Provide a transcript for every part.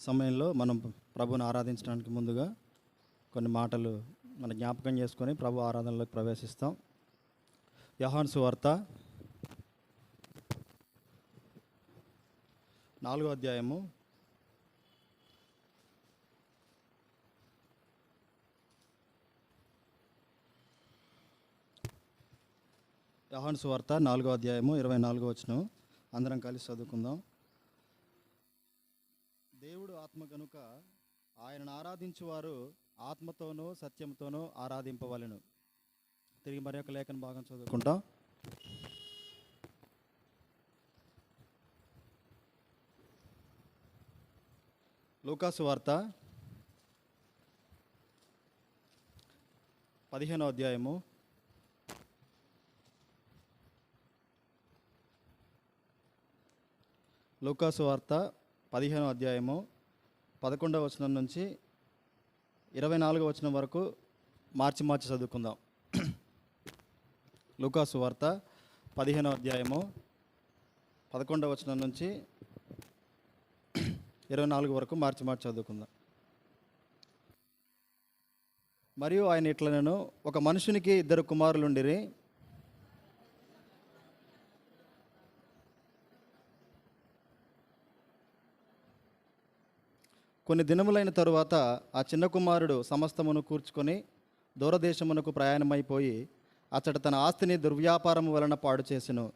సమయంలో మనం ప్రభుని ఆరాధించడానికి ముందుగా కొన్ని మాటలు మన జ్ఞాపకం చేసుకొని ప్రభు ఆరాధనలోకి ప్రవేశిస్తాం. యోహాను సువార్త 4వ అధ్యాయము 24వ వచనం అందరం కలిసి చదువుకుందాం. దేవుడు ఆత్మ గనుక ఆయనను ఆరాధించువారు ఆత్మతోనూ సత్యంతోనూ ఆరాధింపవలెను. తిరిగి మరి ఒక లేఖన భాగం చదువుకుంటాం. లూకాసు వార్త 15వ అధ్యాయము 11వ వచనం నుంచి 24వ వచనం వరకు మార్చి చదువుకుందాం. లూకాసు వార్త 15వ అధ్యాయము 11వ వచనం నుంచి 24 వరకు మార్చి చదువుకుందాం. మరియు ఆయన ఇట్లనెను, ఒక మనుషునికి 2 కుమారులుండిరి. కొన్ని దినములైన తరువాత ఆ చిన్న కుమారుడు సమస్తమును కూర్చుకొని దూరదేశమునకు ప్రయాణమైపోయి అతడు తన ఆస్తిని దుర్వ్యాపారము వలన పాడు చేసెను.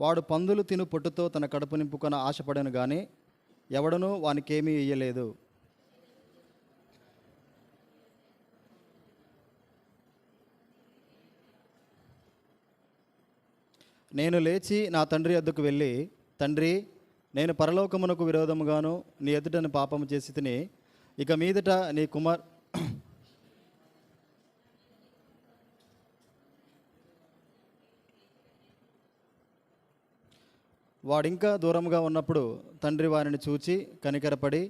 వాడు పందులు తిను పొట్టుతో తన కడుపు నింపుకొని ఆశపడను గాని ఎవడనూ వానికేమీ ఇయ్యలేదు. నేను లేచి నా తండ్రి వద్దకు వెళ్ళి, తండ్రి, నేను పరలోకమునకు విరోధముగాను నీ ఎదుటను పాపము చేసి తిని, ఇక మీదట నీ వాడింకా దూరంగా ఉన్నప్పుడు తండ్రి వారిని చూచి కనికరపడి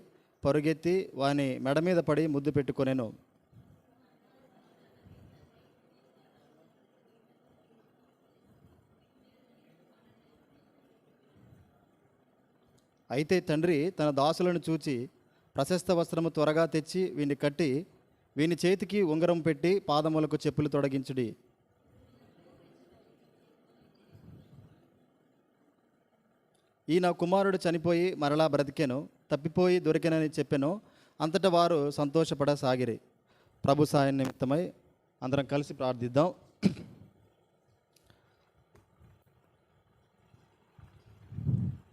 పరుగెత్తి వాని మెడ మీద పడి ముద్దు పెట్టుకొనెను. అయితే తండ్రి తన దాసులను చూచి, ప్రశస్త వస్త్రము త్వరగా తెచ్చి వీని కట్టి వీని చేతికి ఉంగరం పెట్టి పాదములకు చెప్పులు తొడిగించుడి. ఈ నా కుమారుడు చనిపోయి మరలా బ్రతికెను, తప్పిపోయి దొరికెనని చెప్పెను. అంతటా వారు సంతోషపడసాగిరి. ప్రభు సాయం నిమిత్తమై అందరం కలిసి ప్రార్థిద్దాం.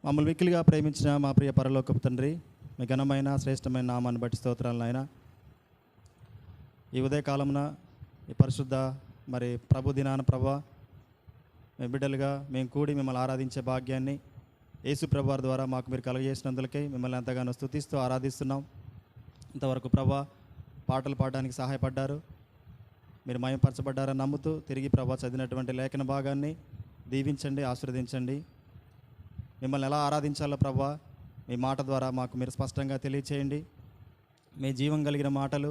మమ్మల్ని మిక్కిలిగా ప్రేమించిన మా ప్రియ పరలోకపు తండ్రి, మీ ఘనమైన శ్రేష్టమైన నామాన్ని బట్టి స్తోత్రాలు నాయన. ఈ ఉదయకాలమున ఈ పరిశుద్ధ మరి ప్రభు దినాన ప్రభా, మీ బిడ్డలుగా మేము కూడి మిమ్మల్ని ఆరాధించే భాగ్యాన్ని యేసు ప్రభు ద్వారా మాకు మీరు కలుగజేసినందులకే మిమ్మల్ని ఎంతగానో స్తుతిస్తూ ఆరాధిస్తున్నాం. ఇంతవరకు ప్రభా పాటలు పాడడానికి సహాయపడ్డారు, మీరు మయంపరచబడ్డారని నమ్ముతూ తిరిగి ప్రభా చదివినటువంటి లేఖన భాగాన్ని దీవించండి, ఆశీర్వదించండి. మిమ్మల్ని ఎలా ఆరాధించాలో ప్రభా మీ మాట ద్వారా మాకు మీరు స్పష్టంగా తెలియచేయండి. మీ జీవం కలిగిన మాటలు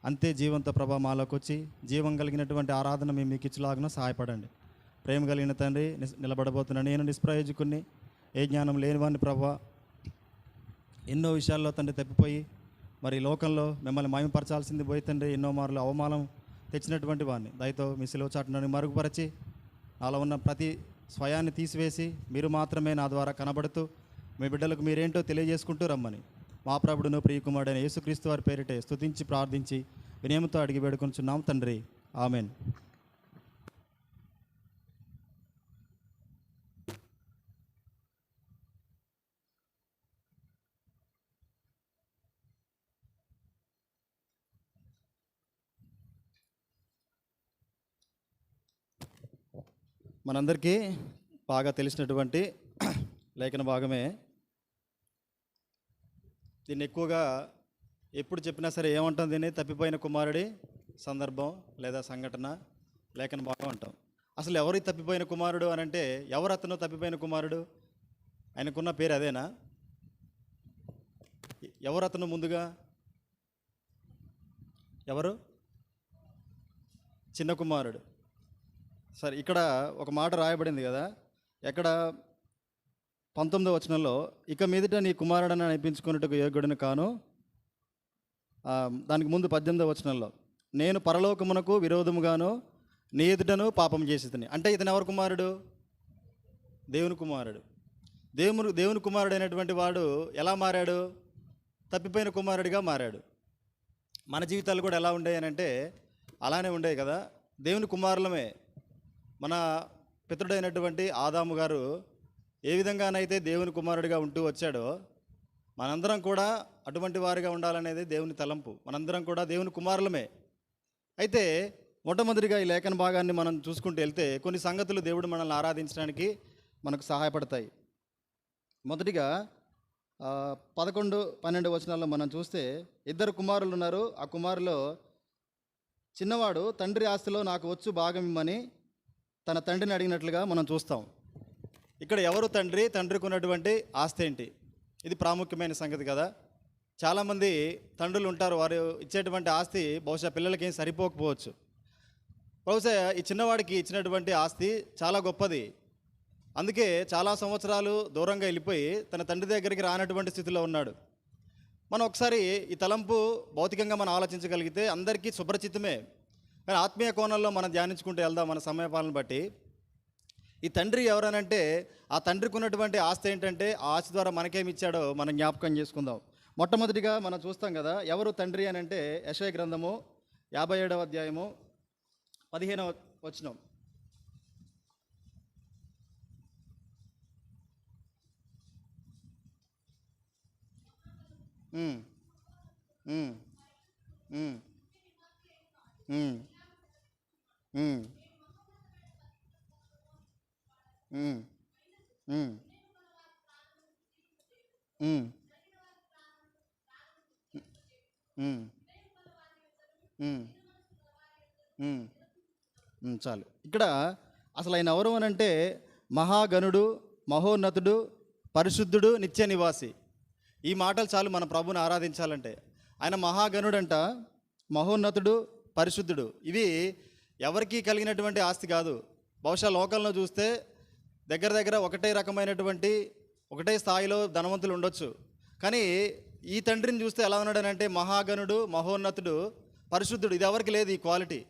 అంతే జీవంతో ప్రభా మాలోకి వచ్చి జీవం కలిగినటువంటి ఆరాధన మేము మీకు ఇచ్చేలాగా సహాయపడండి. ప్రేమ కలిగిన తండ్రి, నిలబడబోతున్న నేను నిష్ప్రయోజకుని, ఏ జ్ఞానం లేనివాడిని ప్రభా, ఎన్నో విషయాల్లో తండ్రి తప్పిపోయి మరి లోకంలో మిమ్మల్ని మహిమపరచాల్సింది పోయి తండ్రి ఎన్నో మార్లు అవమానం తెచ్చినటువంటి వాడిని దయతో మీ సిలువ చాటును మరుగుపరచి నాలో ఉన్న ప్రతి స్వయాన్ని తీసివేసి మీరు మాత్రమే నా ద్వారా కనబడుతూ మీ బిడ్డలకు మీరేంటో తెలియజేసుకుంటూ రమ్మని మా ప్రభుడును ప్రియకుమారుడైన యేసుక్రీస్తు వారి పేరిటే స్తుతించి ప్రార్థించి వినయముతో అడిగి వేడుకొనుచున్నాం తండ్రి, ఆమెన్. మనందరికీ బాగా తెలిసినటువంటి లేఖన భాగమే. దీన్ని ఎక్కువగా ఎప్పుడు చెప్పినా సరే ఏమంటాం, దీన్ని తప్పిపోయిన కుమారుడి సందర్భం లేదా సంఘటన లేఖన భాగం అంటాం. అసలు ఎవరి తప్పిపోయిన కుమారుడు అని అంటే ఎవరు అతను తప్పిపోయిన కుమారుడు? ఆయనకున్న పేరు అదేనా? ఎవరు అతను? ముందుగా ఎవరు? చిన్న కుమారుడు. సరే, ఇక్కడ ఒక మాట రాయబడింది కదా, ఎక్కడ 19వ వచనంలో, ఇక మీదట నీ కుమారుడని అనిపించుకున్నట్టుకు యోగ్యుడిని కాను. దానికి ముందు 18వ వచనంలో, నేను పరలోకమునకు విరోధముగాను నీ ఎదుటను పాపం చేసేదని. అంటే ఇతను ఎవరు కుమారుడు? దేవుని కుమారుడు. దేవుని కుమారుడు అయినటువంటి వాడు ఎలా మారాడు? తప్పిపోయిన కుమారుడిగా మారాడు. మన జీవితాలు కూడా ఎలా ఉండేవి అంటే అలానే ఉండేవి కదా. దేవుని కుమారులమే. మన పితృడైనటువంటి ఆదాము గారు ఏ విధంగానైతే దేవుని కుమారుడిగా ఉంటూ వచ్చాడో, మనందరం కూడా అటువంటి వారిగా ఉండాలనేది దేవుని తలంపు. మనందరం కూడా దేవుని కుమారులమే. అయితే మొట్టమొదటిగా ఈ లేఖన భాగాన్ని మనం చూసుకుంటూ వెళ్తే కొన్ని సంగతులు దేవుడు మనల్ని ఆరాధించడానికి మనకు సహాయపడతాయి. మొదటిగా 11, 12 వచనాల్లో మనం చూస్తే, ఇద్దరు కుమారులు ఉన్నారు. ఆ కుమారులో చిన్నవాడు తండ్రి ఆస్తిలో నాకు వచ్చు భాగం ఇమ్మని తన తండ్రిని అడిగినట్లుగా మనం చూస్తాం. ఇక్కడ ఎవరు తండ్రి? తండ్రికి ఉన్నటువంటి ఆస్తి ఏంటి? ఇది ప్రాముఖ్యమైన సంగతి కదా. చాలామంది తండ్రులు ఉంటారు, వారు ఇచ్చేటువంటి ఆస్తి బహుశా పిల్లలకి ఏం సరిపోకపోవచ్చు. బహుశా ఈ చిన్నవాడికి ఇచ్చినటువంటి ఆస్తి చాలా గొప్పది. అందుకే చాలా సంవత్సరాలు దూరంగా వెళ్ళిపోయి తన తండ్రి దగ్గరికి రానటువంటి స్థితిలో ఉన్నాడు. మనం ఒకసారి ఈ తలంపు భౌతికంగా మనం ఆలోచించగలిగితే అందరికీ శుభ్రచిత్తమే. కానీ ఆత్మీయ కోణంలో మనం ధ్యానించుకుంటూ వెళ్దాం మన సమయపాలను బట్టి. ఈ తండ్రి ఎవరనంటే ఆ తండ్రికి ఉన్నటువంటి ఆస్తి ఏంటంటే ఆ ఆస్తి ద్వారా మనకేమి ఇచ్చాడో మనం జ్ఞాపకం చేసుకుందాం. మొట్టమొదటిగా మనం చూస్తాం కదా, ఎవరు తండ్రి అని అంటే యెషయా గ్రంథము 57వ అధ్యాయము 15వ వచనం. ఉమ్, ఉమ్, ఉమ్, ఉమ్, ఉమ్, ఉమ్, ఉమ్, ఉమ్, ఉమ్, ఉమ్, చాలు. ఇక్కడ అసలు ఆయన ఎవరు అని అంటే మహాగణుడు, మహోన్నతుడు, పరిశుద్ధుడు, నిత్య నివాసి. ఈ మాటలు చాలు మన ప్రభుని ఆరాధించాలంటే. ఆయన మహాగణుడంట, మహోన్నతుడు, పరిశుద్ధుడు. ఇవి ఎవరికి కలిగినటువంటి ఆస్తి కాదు. బహుశా లోకంలో చూస్తే దగ్గర దగ్గర ఒకటే రకమైనటువంటి ఒకటే స్థాయిలో ధనవంతులు ఉండొచ్చు. కానీ ఈ తండ్రిని చూస్తే ఎలా ఉన్నాడనంటే మహాగణుడు, మహోన్నతుడు, పరిశుద్ధుడు. ఇది ఎవరికి లేదు, ఈ క్వాలిటీ,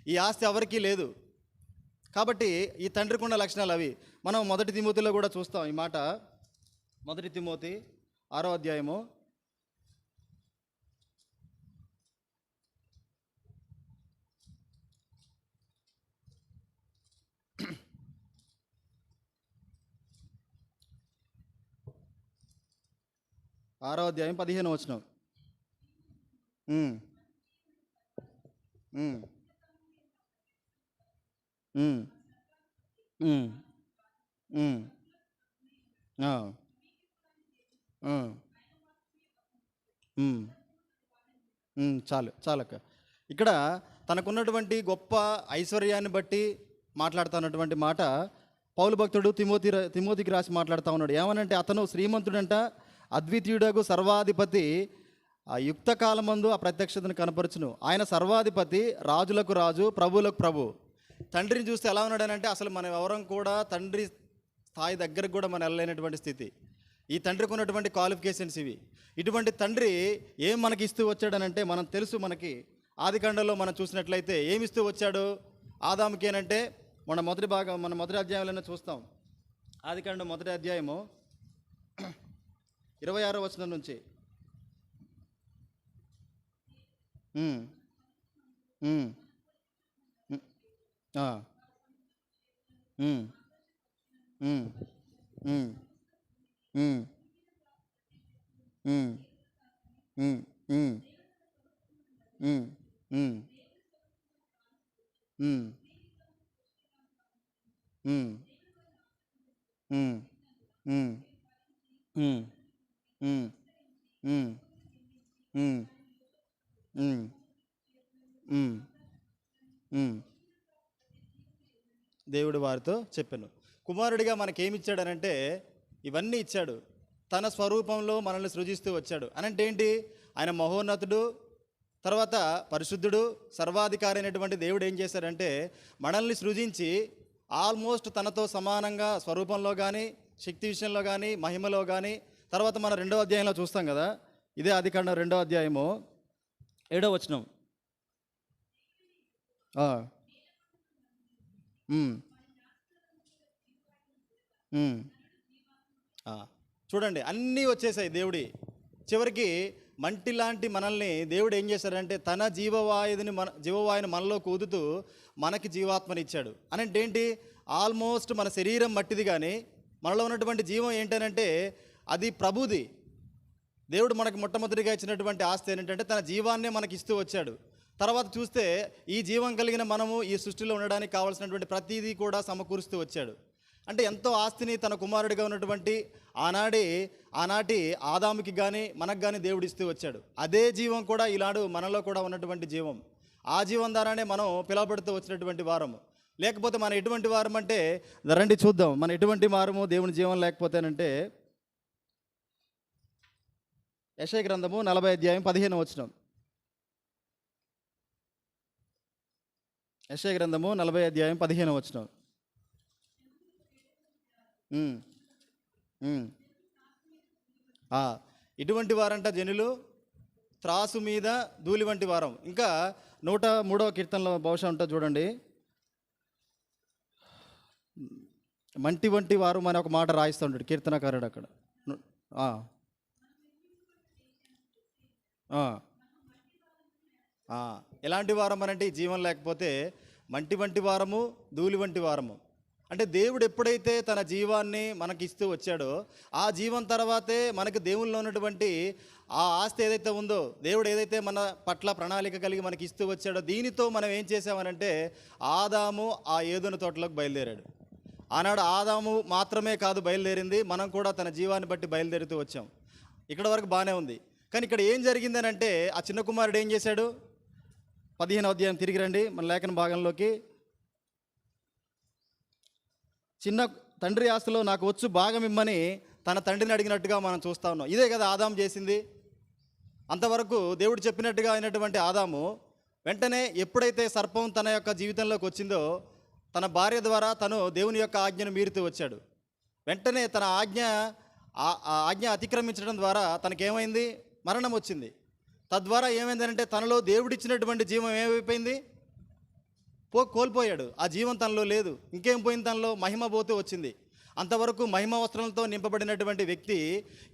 ఈ ఆస్తి ఎవరికీ లేదు. కాబట్టి ఈ తండ్రికి ఉన్న లక్షణాలు అవి. మనం 1 తిమోతిలో కూడా చూస్తాం ఈ మాట. 1 తిమోతి 6వ అధ్యాయము 15వ వచనం. ఉమ్, ఉమ్, ఉమ్, ఉమ్, ఉమ్, ఆ, చాలు చాలక్క. ఇక్కడ తనకున్నటువంటి గొప్ప ఐశ్వర్యాన్ని బట్టి మాట్లాడుతున్నటువంటి మాట పౌలు భక్తుడు తిమోతికి రాసి మాట్లాడుతూ ఉన్నాడు. ఏమనంటే అతను శ్రీమంతుడంట, అద్వితీయుడగు సర్వాధిపతి, ఆ యుక్త కాలమందు ఆ ప్రత్యక్షతను కనపరచును. ఆయన సర్వాధిపతి, రాజులకు రాజు, ప్రభువులకు ప్రభు. తండ్రిని చూస్తే ఎలా ఉన్నాడనంటే అసలు మనం ఎవరం కూడా తండ్రి స్థాయి దగ్గరకు కూడా మనం వెళ్ళలేనటువంటి స్థితి. ఈ తండ్రికి ఉన్నటువంటి క్వాలిఫికేషన్స్ ఇవి. ఇటువంటి తండ్రి ఏం మనకి ఇస్తూ వచ్చాడనంటే మనం తెలుసు. మనకి ఆదికాండంలో మనం చూసినట్లయితే ఏమి ఇస్తూ వచ్చాడు ఆదాముకి అనంటే మన మొదటి అధ్యాయంలోనే చూస్తాం. ఆదికాండం 1వ అధ్యాయము 26వ వచనం నుంచి. దేవుడు వారితో చెప్పాను. కుమారుడిగా మనకేమిచ్చాడనంటే ఇవన్నీ ఇచ్చాడు. తన స్వరూపంలో మనల్ని సృజిస్తూ వచ్చాడు. అనంటే ఏంటి? ఆయన మహోన్నతుడు, తర్వాత పరిశుద్ధుడు, సర్వాధికారి అయినటువంటి దేవుడు ఏం చేశాడంటే మనల్ని సృజించి ఆల్మోస్ట్ తనతో సమానంగా స్వరూపంలో కానీ, శక్తి విషయంలో కానీ, మహిమలో కానీ, తర్వాత మన 2వ అధ్యాయంలో చూస్తాం కదా, ఇదే ఆదికాండం 2వ అధ్యాయము 7వ వచనం. ఆ, ఉమ్, ఉమ్. చూడండి అన్నీ వచ్చేసాయి దేవుడి. చివరికి మంటి లాంటి మనల్ని దేవుడు ఏం చేశాడంటే తన జీవవాయుని మనలో కూదుతూ మనకి జీవాత్మనిచ్చాడు. అని అంటే ఏంటి? ఆల్మోస్ట్ మన శరీరం మట్టిది, కానీ మనలో ఉన్నటువంటి జీవం ఏంటనంటే అది ప్రభుది. దేవుడు మనకు మొట్టమొదటిగా ఇచ్చినటువంటి ఆస్తి ఏంటంటే తన జీవాన్నే మనకి ఇస్తూ వచ్చాడు. తర్వాత చూస్తే ఈ జీవం కలిగిన మనము ఈ సృష్టిలో ఉండడానికి కావాల్సినటువంటి ప్రతిదీ కూడా సమకూరుస్తూ వచ్చాడు. అంటే ఎంతో ఆస్తిని తన కుమారుడిగా ఉన్నటువంటి ఆనాటి ఆదాముకి కానీ మనకు కానీ దేవుడు ఇస్తూ వచ్చాడు. అదే జీవం కూడా ఈనాడు మనలో కూడా ఉన్నటువంటి జీవం. ఆ జీవం ద్వారానే మనం పిలువబడుతూ వచ్చినటువంటి వారము. లేకపోతే మనం ఎటువంటి వారం అంటే రండి చూద్దాం మనం ఎటువంటి వారము దేవుని జీవం లేకపోతేనంటే యెషయా గ్రంథము 40 అధ్యాయం 15వ వచనం. యెషయా గ్రంథము 40 అధ్యాయం 15వ వచనం. ఇటువంటి వారంట జనులు త్రాసు మీద ధూళి వంటి వారం. ఇంకా 103వ కీర్తనలో బహుశా ఉంటుంది చూడండి, మంటి వంటి వారు అని ఒక మాట రాయిస్తూ ఉంటాడు కీర్తనకారుడు అక్కడ. ఎలాంటి వారం అనంటే జీవం లేకపోతే మంటి వంటి వారము, ధూళి వంటి వారము. అంటే దేవుడు ఎప్పుడైతే తన జీవాన్ని మనకి ఇస్తూ వచ్చాడో ఆ జీవం తర్వాతే మనకు దేవుల్లో ఉన్నటువంటి ఆ ఆస్తి ఏదైతే ఉందో, దేవుడు ఏదైతే మన పట్ల ప్రణాళిక కలిగి మనకి ఇస్తూ వచ్చాడో దీనితో మనం ఏం చేసామనంటే ఆదాము ఆ ఏదోను తోటలోకి బయలుదేరాడు. ఆనాడు ఆదాము మాత్రమే కాదు బయలుదేరింది, మనం కూడా తన జీవాన్ని బట్టి బయలుదేరుతూ వచ్చాం. ఇక్కడ వరకు బాగానే ఉంది. కానీ ఇక్కడ ఏం జరిగిందనంటే ఆ చిన్న కుమారుడు ఏం చేశాడు? 15వ అధ్యాయం తిరిగి రండి మన లేఖన భాగంలోకి. చిన్న తండ్రి ఆస్తిలో నాకు వచ్చు భాగం ఇమ్మని తన తండ్రిని అడిగినట్టుగా మనం చూస్తూ ఉన్నాం. ఇదే కదా ఆదాము చేసింది. అంతవరకు దేవుడు చెప్పినట్టుగా అయినటువంటి ఆదాము వెంటనే ఎప్పుడైతే సర్పం తన యొక్క జీవితంలోకి వచ్చిందో తన భార్య ద్వారా తను దేవుని యొక్క ఆజ్ఞను మీరుతూ వచ్చాడు. వెంటనే తన ఆజ్ఞ అతిక్రమించడం ద్వారా తనకేమైంది? మరణం వచ్చింది. తద్వారా ఏమైందంటే తనలో దేవుడిచ్చినటువంటి జీవం ఏమైపోయింది? కోల్పోయాడు. ఆ జీవం తనలో లేదు. ఇంకేం పోయింది? తనలో మహిమ పోతూ వచ్చింది. అంతవరకు మహిమ వస్త్రాలతో నింపబడినటువంటి వ్యక్తి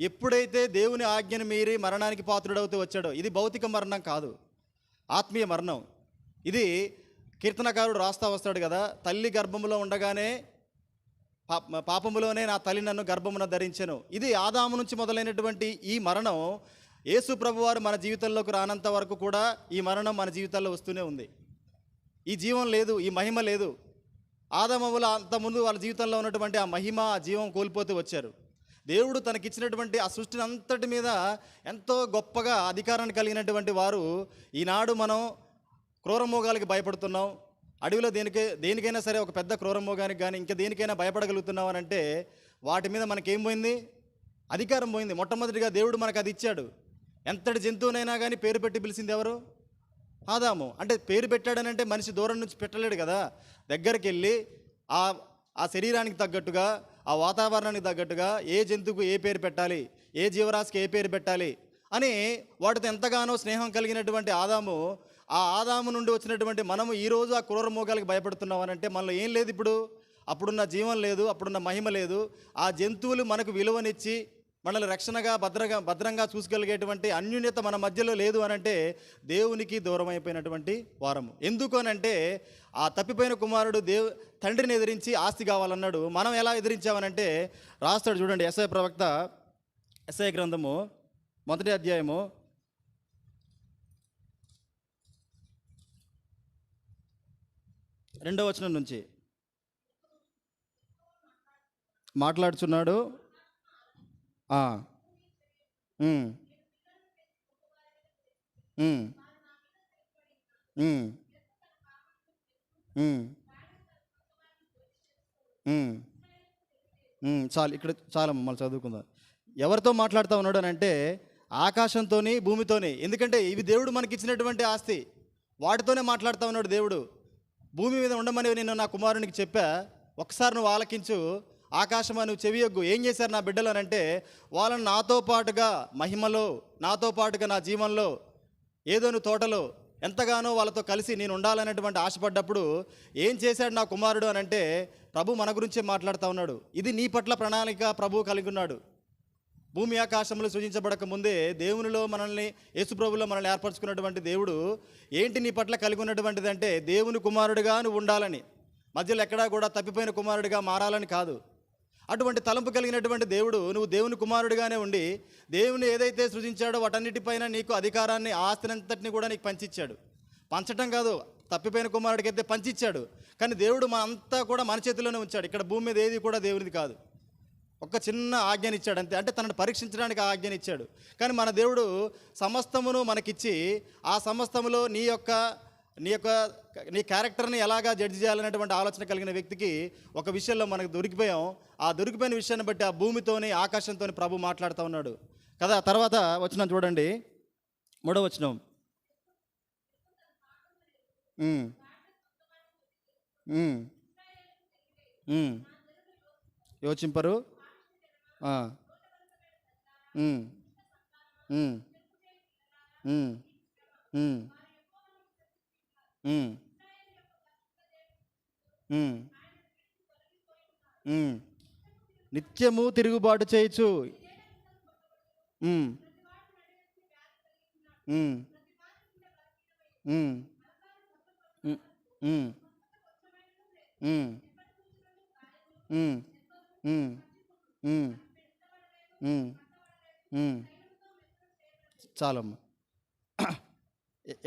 ఎప్పుడైతే దేవుని ఆజ్ఞను మీరి మరణానికి పాత్రుడవుతూ వచ్చాడో, ఇది భౌతిక మరణం కాదు, ఆత్మీయ మరణం. ఇది కీర్తనకారుడు రాస్తా వస్తాడు కదా, తల్లి గర్భములో ఉండగానే పాపములోనే నా తల్లి నన్ను గర్భమున ధరించెను. ఇది ఆదాము నుంచి మొదలైనటువంటి ఈ మరణం యేసు ప్రభువారు మన జీవితంలోకి రానంత వరకు కూడా ఈ మరణం మన జీవితాల్లో వస్తూనే ఉంది. ఈ జీవం లేదు, ఈ మహిమ లేదు. ఆదామవుల అంతకుముందు వాళ్ళ జీవితంలో ఉన్నటువంటి ఆ మహిమ, ఆ జీవం కోల్పోతూ వచ్చారు. దేవుడు తనకిచ్చినటువంటి ఆ సృష్టిని అంతటి మీద ఎంతో గొప్పగా అధికారాన్ని కలిగినటువంటి వారు ఈనాడు మనం క్రూరమోగాలకి భయపడుతున్నాం. అడవిలో దేనికైనా సరే ఒక పెద్ద క్రూరమోగానికి కానీ ఇంకా దేనికైనా భయపడగలుగుతున్నాం అని అంటే వాటి మీద మనకేం పోయింది? అధికారం పోయింది. మొట్టమొదటిగా దేవుడు మనకు అది ఇచ్చాడు. ఎంతటి జంతువునైనా కానీ పేరు పెట్టి పిలిచింది ఎవరు? ఆదాము. అంటే పేరు పెట్టాడనంటే మనిషి దూరం నుంచి పెట్టలేడు కదా, దగ్గరికి వెళ్ళి ఆ శరీరానికి తగ్గట్టుగా, ఆ వాతావరణానికి తగ్గట్టుగా ఏ జంతువుకు ఏ పేరు పెట్టాలి, ఏ జీవరాశికి ఏ పేరు పెట్టాలి అని వాటితో ఎంతగానో స్నేహం కలిగినటువంటి ఆదాము, ఆ ఆదాము నుండి వచ్చినటువంటి మనము ఈరోజు ఆ క్రూర మోగాలకు భయపడుతున్నాం అని అంటే మనలో ఏం లేదు. ఇప్పుడు అప్పుడున్న జీవం లేదు, అప్పుడున్న మహిమ లేదు. ఆ జంతువులు మనకు విలువనిచ్చి మనల్ని రక్షణగా భద్రంగా చూసుకోగలిగేటువంటి అన్యోన్యత మన మధ్యలో లేదు అనంటే దేవునికి దూరం అయిపోయినటువంటి వారము. ఎందుకు అనంటే ఆ తప్పిపోయిన కుమారుడు తండ్రిని ఎదిరించి ఆస్తి కావాలన్నాడు. మనం ఎలా ఎదిరించామనంటే రాస్తాడు చూడండి, యెషయా ప్రవక్త యెషయా గ్రంథము 1వ అధ్యాయము 2వ వచనం నుంచి మాట్లాడుచున్నాడు. చాలు, ఇక్కడ చాలా మమ్మల్ని చదువుకుందాం. ఎవరితో మాట్లాడుతూ ఉన్నాడు అని అంటే ఆకాశంతోని భూమితోని. ఎందుకంటే ఇవి దేవుడు మనకిచ్చినటువంటి ఆస్తి, వాటితోనే మాట్లాడుతూ ఉన్నాడు దేవుడు. భూమి మీద ఉండమని నేను నా కుమారునికి చెప్పా, ఒకసారి నువ్వు ఆలకించు, ఆకాశమా నువ్వు చెవియొగ్గు. ఏం చేశారు నా బిడ్డలు అని అంటే, వాళ్ళని నాతో పాటుగా మహిమలో, నాతో పాటుగా నా జీవనంలో, ఏదోను తోటలో ఎంతగానో వాళ్ళతో కలిసి నేను ఉండాలనేటువంటి ఆశపడ్డప్పుడు ఏం చేశాడు నా కుమారుడు అని అంటే, ప్రభు మన గురించే మాట్లాడుతూ ఉన్నాడు. ఇది నీ పట్ల ప్రణాళిక ప్రభువు కలిగి ఉన్నాడు. భూమి ఆకాశములు సృజించబడక ముందే దేవునిలో మనల్ని, యేసుప్రభులో మనల్ని ఏర్పరచుకున్నటువంటి దేవుడు ఏంటి నీ పట్ల కలిగి ఉన్నటువంటిది అంటే, దేవుని కుమారుడిగా నువ్వు ఉండాలని, మధ్యలో ఎక్కడా కూడా తప్పిపోయిన కుమారుడిగా మారాలని కాదు. అటువంటి తలంపు కలిగినటువంటి దేవుడు నువ్వు దేవుని కుమారుడిగానే ఉండి, దేవుని ఏదైతే సృజించాడో వాటన్నిటిపైన నీకు అధికారాన్ని, ఆస్తినంతటిని కూడా నీకు పంచిచ్చాడు. పంచటం కాదు, తప్పిపోయిన కుమారుడికి అయితే పంచిచ్చాడు, కానీ దేవుడు అంతా కూడా మన చేతిలోనే ఉంచాడు. ఇక్కడ భూమి మీద ఏది కూడా దేవునిది కాదు. ఒక చిన్న ఆజ్ఞనిచ్చాడు అంతే, అంటే తనను పరీక్షించడానికి ఆ ఆజ్ఞనిచ్చాడు. కానీ మన దేవుడు సమస్తమును మనకిచ్చి, ఆ సమస్తములో నీ క్యారెక్టర్ని ఎలాగా జడ్జి చేయాలనేటువంటి ఆలోచన కలిగిన వ్యక్తికి ఒక విషయంలో మనకు దొరికిపోయాం. ఆ దొరికిపోయిన విషయాన్ని బట్టి ఆ భూమితోని ఆకాశంతోని ప్రభు మాట్లాడుతూ ఉన్నాడు కదా. తర్వాత వచనం చూడండి, 3వ వచనం. యోచింపరు. నిత్యము తిరుగుబాటు చేయొచ్చు. చాలమ్మ.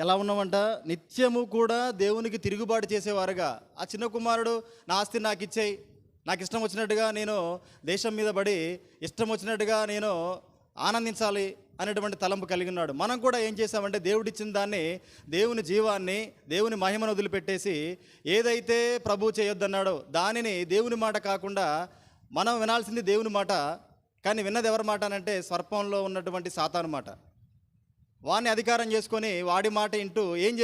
ఎలా ఉన్నామంట, నిత్యము కూడా దేవునికి తిరుగుబాటు చేసేవారుగా. ఆ చిన్న కుమారుడు నా ఆస్తి నాకు ఇచ్చేయి, నాకు ఇష్టం వచ్చినట్టుగా నేను దేశం మీద పడి ఇష్టం వచ్చినట్టుగా నేను ఆనందించాలి అనేటువంటి తలంపు కలిగి ఉన్నాడు. మనం కూడా ఏం చేసామంటే, దేవుడిచ్చిన దాన్ని, దేవుని జీవాన్ని, దేవుని మహిమను వదిలిపెట్టేసి ఏదైతే ప్రభు చేయొద్దన్నాడో దానిని, దేవుని మాట కాకుండా మనం వినాల్సింది దేవుని మాట, కానీ విన్నది ఎవరి మాట అనంటే సర్పంలో ఉన్నటువంటి సాతాను మాట. వాడిని అధికారం చేసుకొని వాడి మాట ఇంటూ ఏం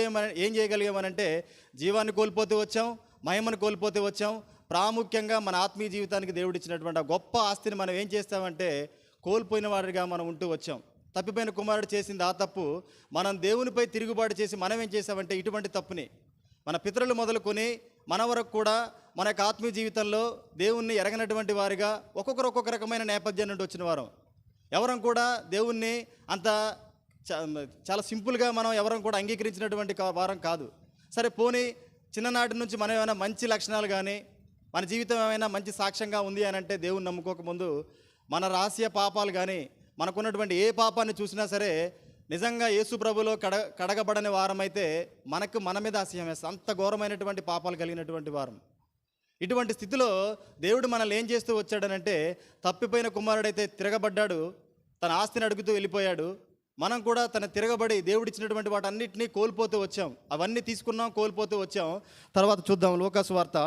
చేయగలిగామనంటే, జీవాన్ని కోల్పోతూ వచ్చాం, మహిమను కోల్పోతూ వచ్చాం. ప్రాముఖ్యంగా మన ఆత్మీయ జీవితానికి దేవుడిచ్చినటువంటి ఆ గొప్ప ఆస్తిని మనం ఏం చేస్తామంటే కోల్పోయిన వాడిగా మనం ఉంటూ వచ్చాం. తప్పిపోయిన కుమారుడు చేసింది ఆ తప్పు. మనం దేవునిపై తిరుగుబాటు చేసి మనం ఏం చేసామంటే ఇటువంటి తప్పుని మన పితరులు మొదలుకొని మన వరకు కూడా మన యొక్క ఆత్మీయ జీవితంలో దేవుణ్ణి ఎరగనటువంటి వారిగా ఒక్కొక్కరు ఒక్కొక్క రకమైన నేపథ్యం నుండి వచ్చిన వారం. ఎవరం కూడా దేవుణ్ణి అంత చాలా సింపుల్గా మనం ఎవరం కూడా అంగీకరించినటువంటి వారం కాదు. సరే పోనీ చిన్ననాటి నుంచి మనం ఏమైనా మంచి లక్షణాలు కానీ, మన జీవితం ఏమైనా మంచి సాక్ష్యంగా ఉంది అని అంటే, దేవుని నమ్ముకోకముందు మన రహస్య పాపాలు కానీ, మనకున్నటువంటి ఏ పాపాన్ని చూసినా సరే నిజంగా యేసు ప్రభులో కడగబడని వారమైతే మన మీద అసహ్యం వేస్తాం. అంత ఘోరమైనటువంటి పాపాలు కలిగినటువంటి వారం. ఇటువంటి స్థితిలో దేవుడు మనల్ని ఏం చేస్తూ వచ్చాడనంటే, తప్పిపోయిన కుమారుడైతే తిరగబడ్డాడు, తన ఆస్తిని అడుగుతూ వెళ్ళిపోయాడు. మనం కూడా తన తిరగబడి దేవుడిచ్చినటువంటి వాటన్నిటినీ కోల్పోతూ వచ్చాం. అవన్నీ తీసుకున్నాం, కోల్పోతూ వచ్చాం. తర్వాత చూద్దాం లూకాసు వార్త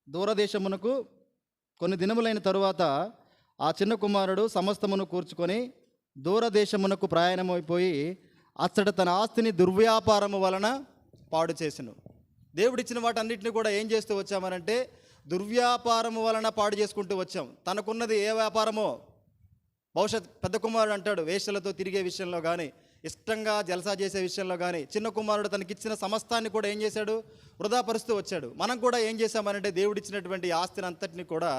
'దూరదేశమునకు కొన్ని దినములైన తరువాత ఆ చిన్న కుమారుడు సమస్తమును కూర్చుకొని దూరదేశమునకు ప్రయాణమైపోయి అచ్చట తన ఆస్తిని దుర్వ్యాపారము వలన పాడు చేసెను. దేవుడిచ్చిన వాటన్నిటిని కూడా ఏం చేస్తూ వచ్చామనంటే దుర్వ్యాపారము వలన పాడు చేసుకుంటూ వచ్చాం. తనకున్నది ఏ వ్యాపారమో, భవిష్యత్ పెద్ద కుమారుడు అంటాడు, వేశ్యలతో తిరిగే విషయంలో కానీ, ఇష్టంగా జలసా చేసే విషయంలో కానీ, చిన్న కుమారుడు తనకిచ్చిన సమస్తాన్ని కూడా ఏం చేశాడు, వృధాపరుస్తూ వచ్చాడు. మనం కూడా ఏం చేశామనంటే దేవుడిచ్చినటువంటి ఆస్తిని అంతటిని కూడా,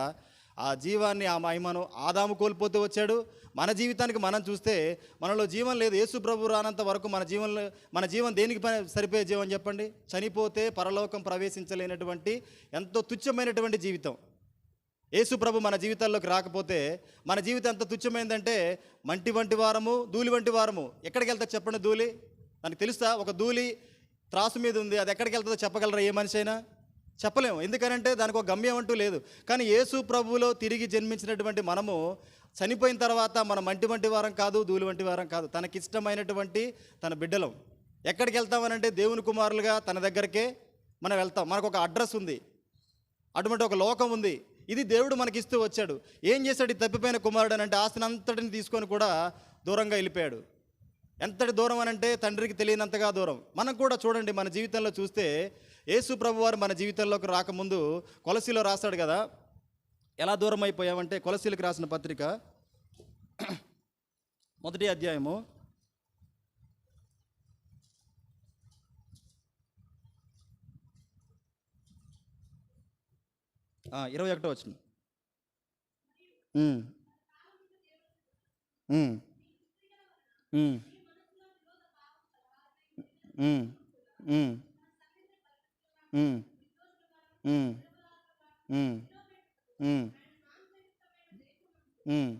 ఆ జీవాన్ని, ఆ మహిమను ఆదాము కోల్పోతూ వచ్చాడు. మన జీవితానికి మనం చూస్తే మనలో జీవం లేదు. యేసు ప్రభు రానంత వరకు మన జీవం దేనికి సరిపోయే జీవం చెప్పండి? చనిపోతే పరలోకం ప్రవేశించలేనటువంటి ఎంతో తుచ్చమైనటువంటి జీవితం. యేసు ప్రభు మన జీవితాల్లోకి రాకపోతే మన జీవితం ఎంత తుచ్చమైందంటే మంటి వంటి వారము, ధూళి వంటి వారము. ఎక్కడికి వెళ్తా చెప్పండి? ధూళి దానికి తెలుస్తా? ఒక ధూళి త్రాసు మీద ఉంది, అది ఎక్కడికి వెళ్తుందో చెప్పగలరా? ఏ మనిషి అయినా చెప్పలేము. ఎందుకనంటే దానికి ఒక గమ్యం అంటూ లేదు. కానీ యేసు ప్రభువులో తిరిగి జన్మించినటువంటి మనము చనిపోయిన తర్వాత మన మంటి వంటి వారం కాదు, ధూళి వంటి వారం కాదు. తనకిష్టమైనటువంటి తన బిడ్డలం. ఎక్కడికి వెళ్తామనంటే దేవుని కుమారులుగా తన దగ్గరకే మనం వెళ్తాం. మనకు ఒక అడ్రస్ ఉంది, అటువంటి ఒక లోకం ఉంది. ఇది దేవుడు మనకి ఇస్తూ వచ్చాడు. ఏం చేశాడు ఈ తప్పిపోయిన కుమారుడు అని అంటే ఆస్తిని అంతటిని తీసుకొని కూడా దూరంగా వెళ్ళిపోయాడు. ఎంతటి దూరం అని అంటే తండ్రికి తెలియనంతగా దూరం. మనం కూడా చూడండి, మన జీవితంలో చూస్తే యేసు ప్రభు వారు మన జీవితంలోకి రాకముందు కొలసీలో రాస్తాడు కదా, ఎలా దూరం అయిపోయామంటే కొలసీలకు రాసిన పత్రిక 1వ అధ్యాయము 21వ వచనం. ఉమ్, ఉమ్, ఉమ్, ఉమ్, ఉమ్, ఉమ్, ఉమ్, ఉమ్, ఉమ్, ఉమ్.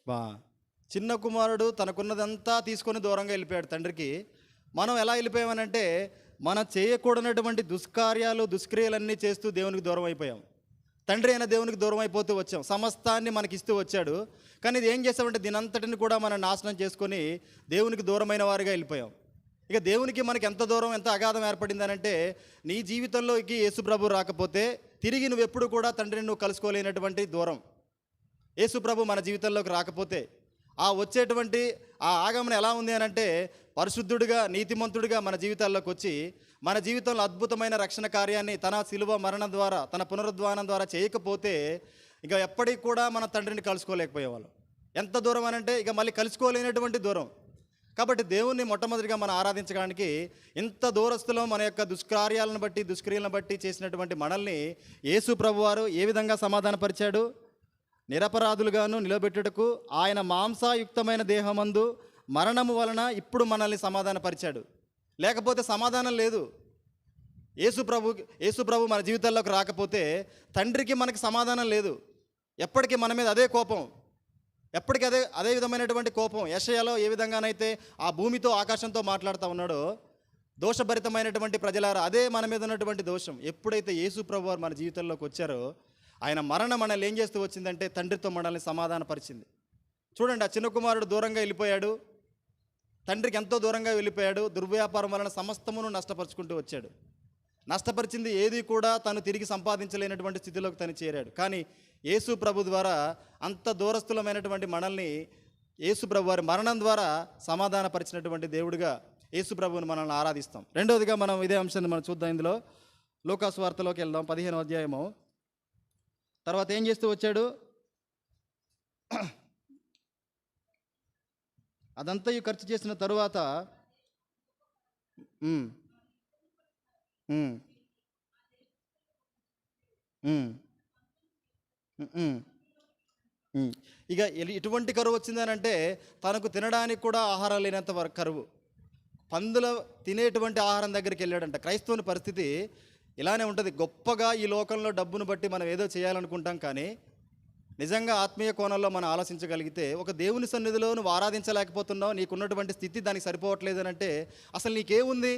బా చిన్న కుమారుడు తనకున్నదంతా తీసుకొని దూరంగా వెళ్ళిపోయాడు తండ్రికి. మనం ఎలా వెళ్ళిపోయామనంటే మనం చేయకూడనటువంటి దుష్కార్యాలు దుష్క్రియలన్నీ చేస్తూ దేవునికి దూరం అయిపోయాం. తండ్రి అయిన దేవునికి దూరం అయిపోతూ వచ్చాం. సమస్తాన్ని మనకి ఇస్తూ వచ్చాడు, కానీ ఇది ఏం చేసామంటే దీనంతటిని కూడా మనం నాశనం చేసుకొని దేవునికి దూరమైన వారిగా వెళ్ళిపోయాం. ఇక దేవునికి మనకి ఎంత దూరం, ఎంత అగాధం ఏర్పడిందనంటే నీ జీవితంలోకి యేసు ప్రభు రాకపోతే తిరిగి నువ్వు ఎప్పుడు కూడా తండ్రిని నువ్వు కలుసుకోలేనటువంటి దూరం. యేసు ప్రభు మన జీవితంలోకి రాకపోతే ఆ వచ్చేటువంటి ఆ ఆగమనం ఎలా ఉంది అని అంటే పరిశుద్ధుడిగా నీతిమంతుడిగా మన జీవితాల్లోకి వచ్చి మన జీవితంలో అద్భుతమైన రక్షణ కార్యాన్ని తన శిలువ మరణం ద్వారా తన పునరుద్ధానం ద్వారా చేయకపోతే ఇక ఎప్పటికి కూడా మన తండ్రిని కలుసుకోలేకపోయేవాళ్ళం. ఎంత దూరం అని అంటే ఇక మళ్ళీ కలుసుకోలేనటువంటి దూరం. కాబట్టి దేవుణ్ణి మొట్టమొదటిగా మనం ఆరాధించడానికి ఇంత దూరస్తులో మన యొక్క దుష్కార్యాలను బట్టి దుష్క్రియలను బట్టి చేసినటువంటి మనల్ని యేసు ప్రభువారు ఏ విధంగా సమాధానపరిచాడు? నిరపరాధులుగాను నిలబెట్టుటకు ఆయన మాంసాయుక్తమైన దేహమందు మరణము వలన ఇప్పుడు మనల్ని సమాధానపరిచాడు. లేకపోతే సమాధానం లేదు. యేసు ప్రభు మన జీవితాల్లోకి రాకపోతే తండ్రికి మనకి సమాధానం లేదు. ఎప్పటికీ మన మీద అదే కోపం, ఎప్పటికీ అదే విధమైనటువంటి కోపం. యెషయాలో ఏ విధంగానైతే ఆ భూమితో ఆకాశంతో మాట్లాడుతూ ఉన్నాడో, దోషభరితమైనటువంటి ప్రజలారా అదే మన మీద ఉన్నటువంటి దోషం. ఎప్పుడైతే యేసు ప్రభు వారు మన జీవితంలోకి వచ్చారో ఆయన మరణం మనల్ని ఏం చేస్తూ వచ్చిందంటే తండ్రితో మనల్ని సమాధానపరిచింది. చూడండి, ఆ చిన్న కుమారుడు దూరంగా వెళ్ళిపోయాడు, తండ్రికి ఎంతో దూరంగా వెళ్ళిపోయాడు. దుర్వ్యాపారం వలన సమస్తమును నష్టపరుచుకుంటూ వచ్చాడు. నష్టపరిచింది ఏది కూడా తను తిరిగి సంపాదించలేనటువంటి స్థితిలోకి తను చేరాడు. కానీ యేసు ప్రభు ద్వారా అంత దూరస్థులమైనటువంటి మనల్ని యేసు ప్రభు వారి మరణం ద్వారా సమాధానపరిచినటువంటి దేవుడిగా యేసు ప్రభువుని మనల్ని ఆరాధిస్తాం. రెండవదిగా మనం ఇదే అంశాన్ని మనం చూద్దాం. ఇందులో లూకాసు వార్తలోకి వెళ్దాం, 15వ అధ్యాయము. తర్వాత ఏం చేస్తూ వచ్చాడు? అదంతా ఖర్చు చేసిన తరువాత ఇక ఎటువంటి కరువు వచ్చిందనంటే తనకు తినడానికి కూడా ఆహారం లేనంత వరకు కరువు. పందుల తినేటువంటి ఆహారం దగ్గరికి వెళ్ళాడంట. క్రైస్తవుని పరిస్థితి ఇలానే ఉంటుంది. గొప్పగా ఈ లోకంలో డబ్బును బట్టి మనం ఏదో చేయాలనుకుంటాం, కానీ నిజంగా ఆత్మీయ కోణంలో మనం ఆలోచించగలిగితే ఒక దేవుని సన్నిధిలో నువ్వు ఆరాధించలేకపోతున్నావు, నీకున్నటువంటి స్థితి దానికి సరిపోవట్లేదు అని అంటే అసలు నీకేముంది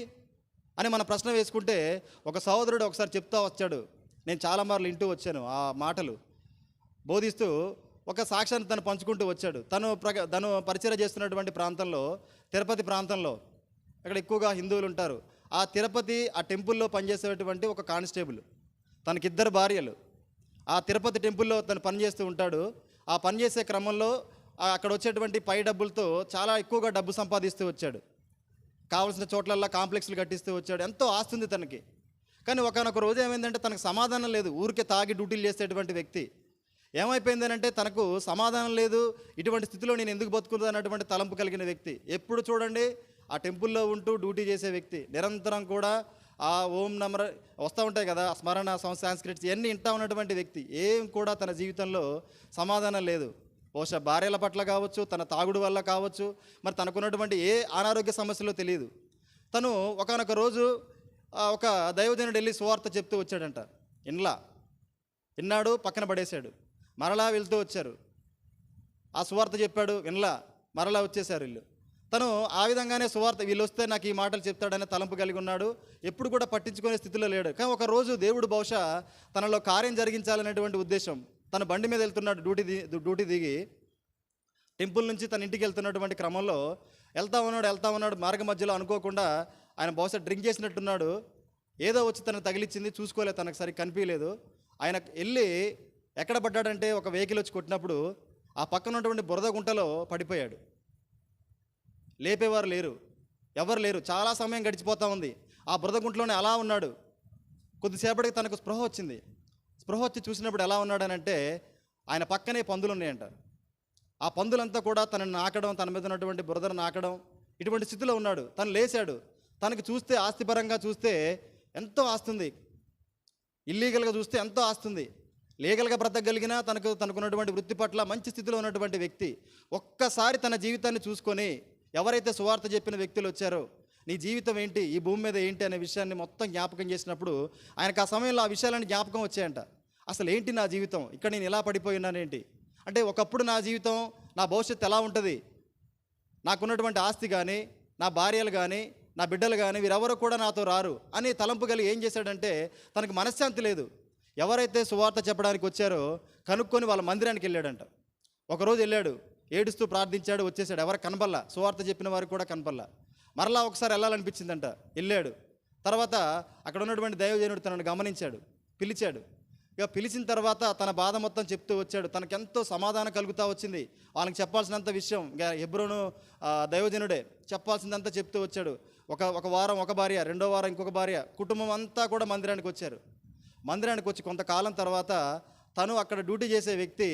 అని మన ప్రశ్న వేసుకుంటే, ఒక సహోదరుడు ఒకసారి చెప్తా వచ్చాడు, నేను చాలా మార్లు వింటూ వచ్చాను ఆ మాటలు, బోధిస్తూ ఒక సాక్ష్యాన్ని తను పంచుకుంటూ వచ్చాడు. తను పరిచయం చేస్తున్నటువంటి ప్రాంతంలో, తిరుపతి ప్రాంతంలో, అక్కడ ఎక్కువగా హిందువులు ఉంటారు. ఆ తిరుపతి ఆ టెంపుల్లో పనిచేసేటువంటి ఒక కానిస్టేబుల్, తనకిద్దరు భార్యలు. ఆ తిరుపతి టెంపుల్లో తను పనిచేస్తూ ఉంటాడు. ఆ పనిచేసే క్రమంలో అక్కడ వచ్చేటువంటి పై డబ్బులతో చాలా ఎక్కువగా డబ్బు సంపాదిస్తూ వచ్చాడు. కావాల్సిన చోట్లల్లో కాంప్లెక్స్లు కట్టిస్తూ వచ్చాడు. ఎంతో ఆస్తుంది తనకి. కానీ ఒకనొక రోజు ఏమైందంటే తనకు సమాధానం లేదు. ఊరికే తాగి డ్యూటీలు చేసేటువంటి వ్యక్తి ఏమైపోయిందనంటే తనకు సమాధానం లేదు. ఇటువంటి స్థితిలో నేను ఎందుకు బతుకుతుంది అన్నటువంటి తలంపు కలిగిన వ్యక్తి. ఎప్పుడు చూడండి ఆ టెంపుల్లో ఉంటూ డ్యూటీ చేసే వ్యక్తి. నిరంతరం కూడా ఆ ఓం నమర వస్తూ ఉంటాయి కదా, స్మరణ సంస్కృతి ఇవన్నీ వింటా ఉన్నటువంటి వ్యక్తి. ఏం కూడా తన జీవితంలో సమాధానం లేదు. బహుశా భార్యల పట్ల కావచ్చు, తన తాగుడు వల్ల కావచ్చు, మరి తనకున్నటువంటి ఏ అనారోగ్య సమస్యలో తెలియదు. తను ఒకనొక రోజు ఒక దైవజనుడు వెళ్ళి సువార్త చెప్తూ వచ్చాడంట. విన్నాడు, పక్కన పడేశాడు. మరలా వెళ్తూ వచ్చారు, ఆ సువార్త చెప్పాడు, మరలా వచ్చేసారు వీళ్ళు. తను ఆ విధంగానే సువార్త వీళ్ళు వస్తే నాకు ఈ మాటలు చెప్తాడనే తలంపు కలిగి ఉన్నాడు. ఎప్పుడు కూడా పట్టించుకునే స్థితిలో లేడు. కానీ ఒక రోజు దేవుడు బహుశా తనలో కార్యం జరిగించాలనేటువంటి ఉద్దేశం, తన బండి మీద వెళ్తున్నాడు, డ్యూటీ దిగి టెంపుల్ నుంచి తన ఇంటికి వెళ్తున్నటువంటి క్రమంలో వెళ్తా ఉన్నాడు మార్గ మధ్యలో అనుకోకుండా ఆయన బహుశా డ్రింక్ చేసినట్టున్నాడు, ఏదో వచ్చి తనకు తగిలిచ్చింది, చూసుకోలేదు, తనకు సరిగ్గా కనిపించలేదు. ఆయన వెళ్ళి ఎక్కడ పడ్డాడంటే ఒక వెహికల్ వచ్చి కొట్టినప్పుడు ఆ పక్కన ఉన్నటువంటి బురద గుంటలో పడిపోయాడు. లేపేవారు లేరు, ఎవరు లేరు. చాలా సమయం గడిచిపోతూ ఉంది. ఆ బురద గుంటలోనే అలా ఉన్నాడు. కొద్దిసేపటికి తనకు స్పృహ వచ్చింది. స్పృహ వచ్చి చూసినప్పుడు ఎలా ఉన్నాడనంటే ఆయన పక్కనే పందులు ఉన్నాయంట. ఆ పందులంతా కూడా తనని నాకడం, తన మీద ఉన్నటువంటి బురదను నాకడం, ఇటువంటి స్థితిలో ఉన్నాడు. తను లేచాడు. తనకు చూస్తే ఆస్తిపరంగా చూస్తే ఎంతో ఆస్తుంది, ఇల్లీగల్గా చూస్తే ఎంతో ఆస్తుంది, లీగల్గా బ్రతకగలిగినా తనకున్నటువంటి వృత్తి పట్ల మంచి స్థితిలో ఉన్నటువంటి వ్యక్తి ఒక్కసారి తన జీవితాన్ని చూసుకొని ఎవరైతే సువార్త చెప్పిన వ్యక్తులు వచ్చారో నీ జీవితం ఏంటి, ఈ భూమి మీద ఏంటి అనే విషయాన్ని మొత్తం జ్ఞాపకం చేసినప్పుడు ఆయనకు ఆ సమయంలో ఆ విషయాలన్నీ జ్ఞాపకం వచ్చాయంట. అసలు ఏంటి నా జీవితం, ఇక్కడ నేను ఇలా పడిపోయి ఉన్నానేంటి, అంటే ఒకప్పుడు నా జీవితం, నా భవిష్యత్తు ఎలా ఉంటుంది, నాకున్నటువంటి ఆస్తి కానీ, నా భార్యలు కానీ, నా బిడ్డలు కానీ వీరెవరూ కూడా నాతో రారు అని తలంపు కలిగి ఏం చేశాడంటే తనకు మనశ్శాంతి లేదు. ఎవరైతే సువార్త చెప్పడానికి వచ్చారో కనుక్కొని వాళ్ళ మందిరానికి వెళ్ళాడంట. ఒకరోజు వెళ్ళాడు, ఏడుస్తూ ప్రార్థించాడు, వచ్చేసాడు. ఎవరు కనపల్లా, సువార్త చెప్పిన వారికి కూడా కనపల్లా. మరలా ఒకసారి వెళ్ళాలనిపించిందంట, వెళ్ళాడు. తర్వాత అక్కడ ఉన్నటువంటి దైవజనుడు తనను గమనించాడు, పిలిచాడు. ఇక పిలిచిన తర్వాత తన బాధ మొత్తం చెప్తూ వచ్చాడు. తనకెంతో సమాధానం కలుగుతూ వచ్చింది. వాళ్ళకి చెప్పాల్సినంత విషయం ఇక హెబ్రోను దైవజనుడే చెప్పాల్సిందంతా చెప్తూ వచ్చాడు. ఒక వారం ఒక భార్య, రెండో వారం ఇంకొక భార్య, కుటుంబం అంతా కూడా మందిరానికి వచ్చారు. మందిరానికి వచ్చి కొంతకాలం తర్వాత తను అక్కడ డ్యూటీ చేసే వ్యక్తి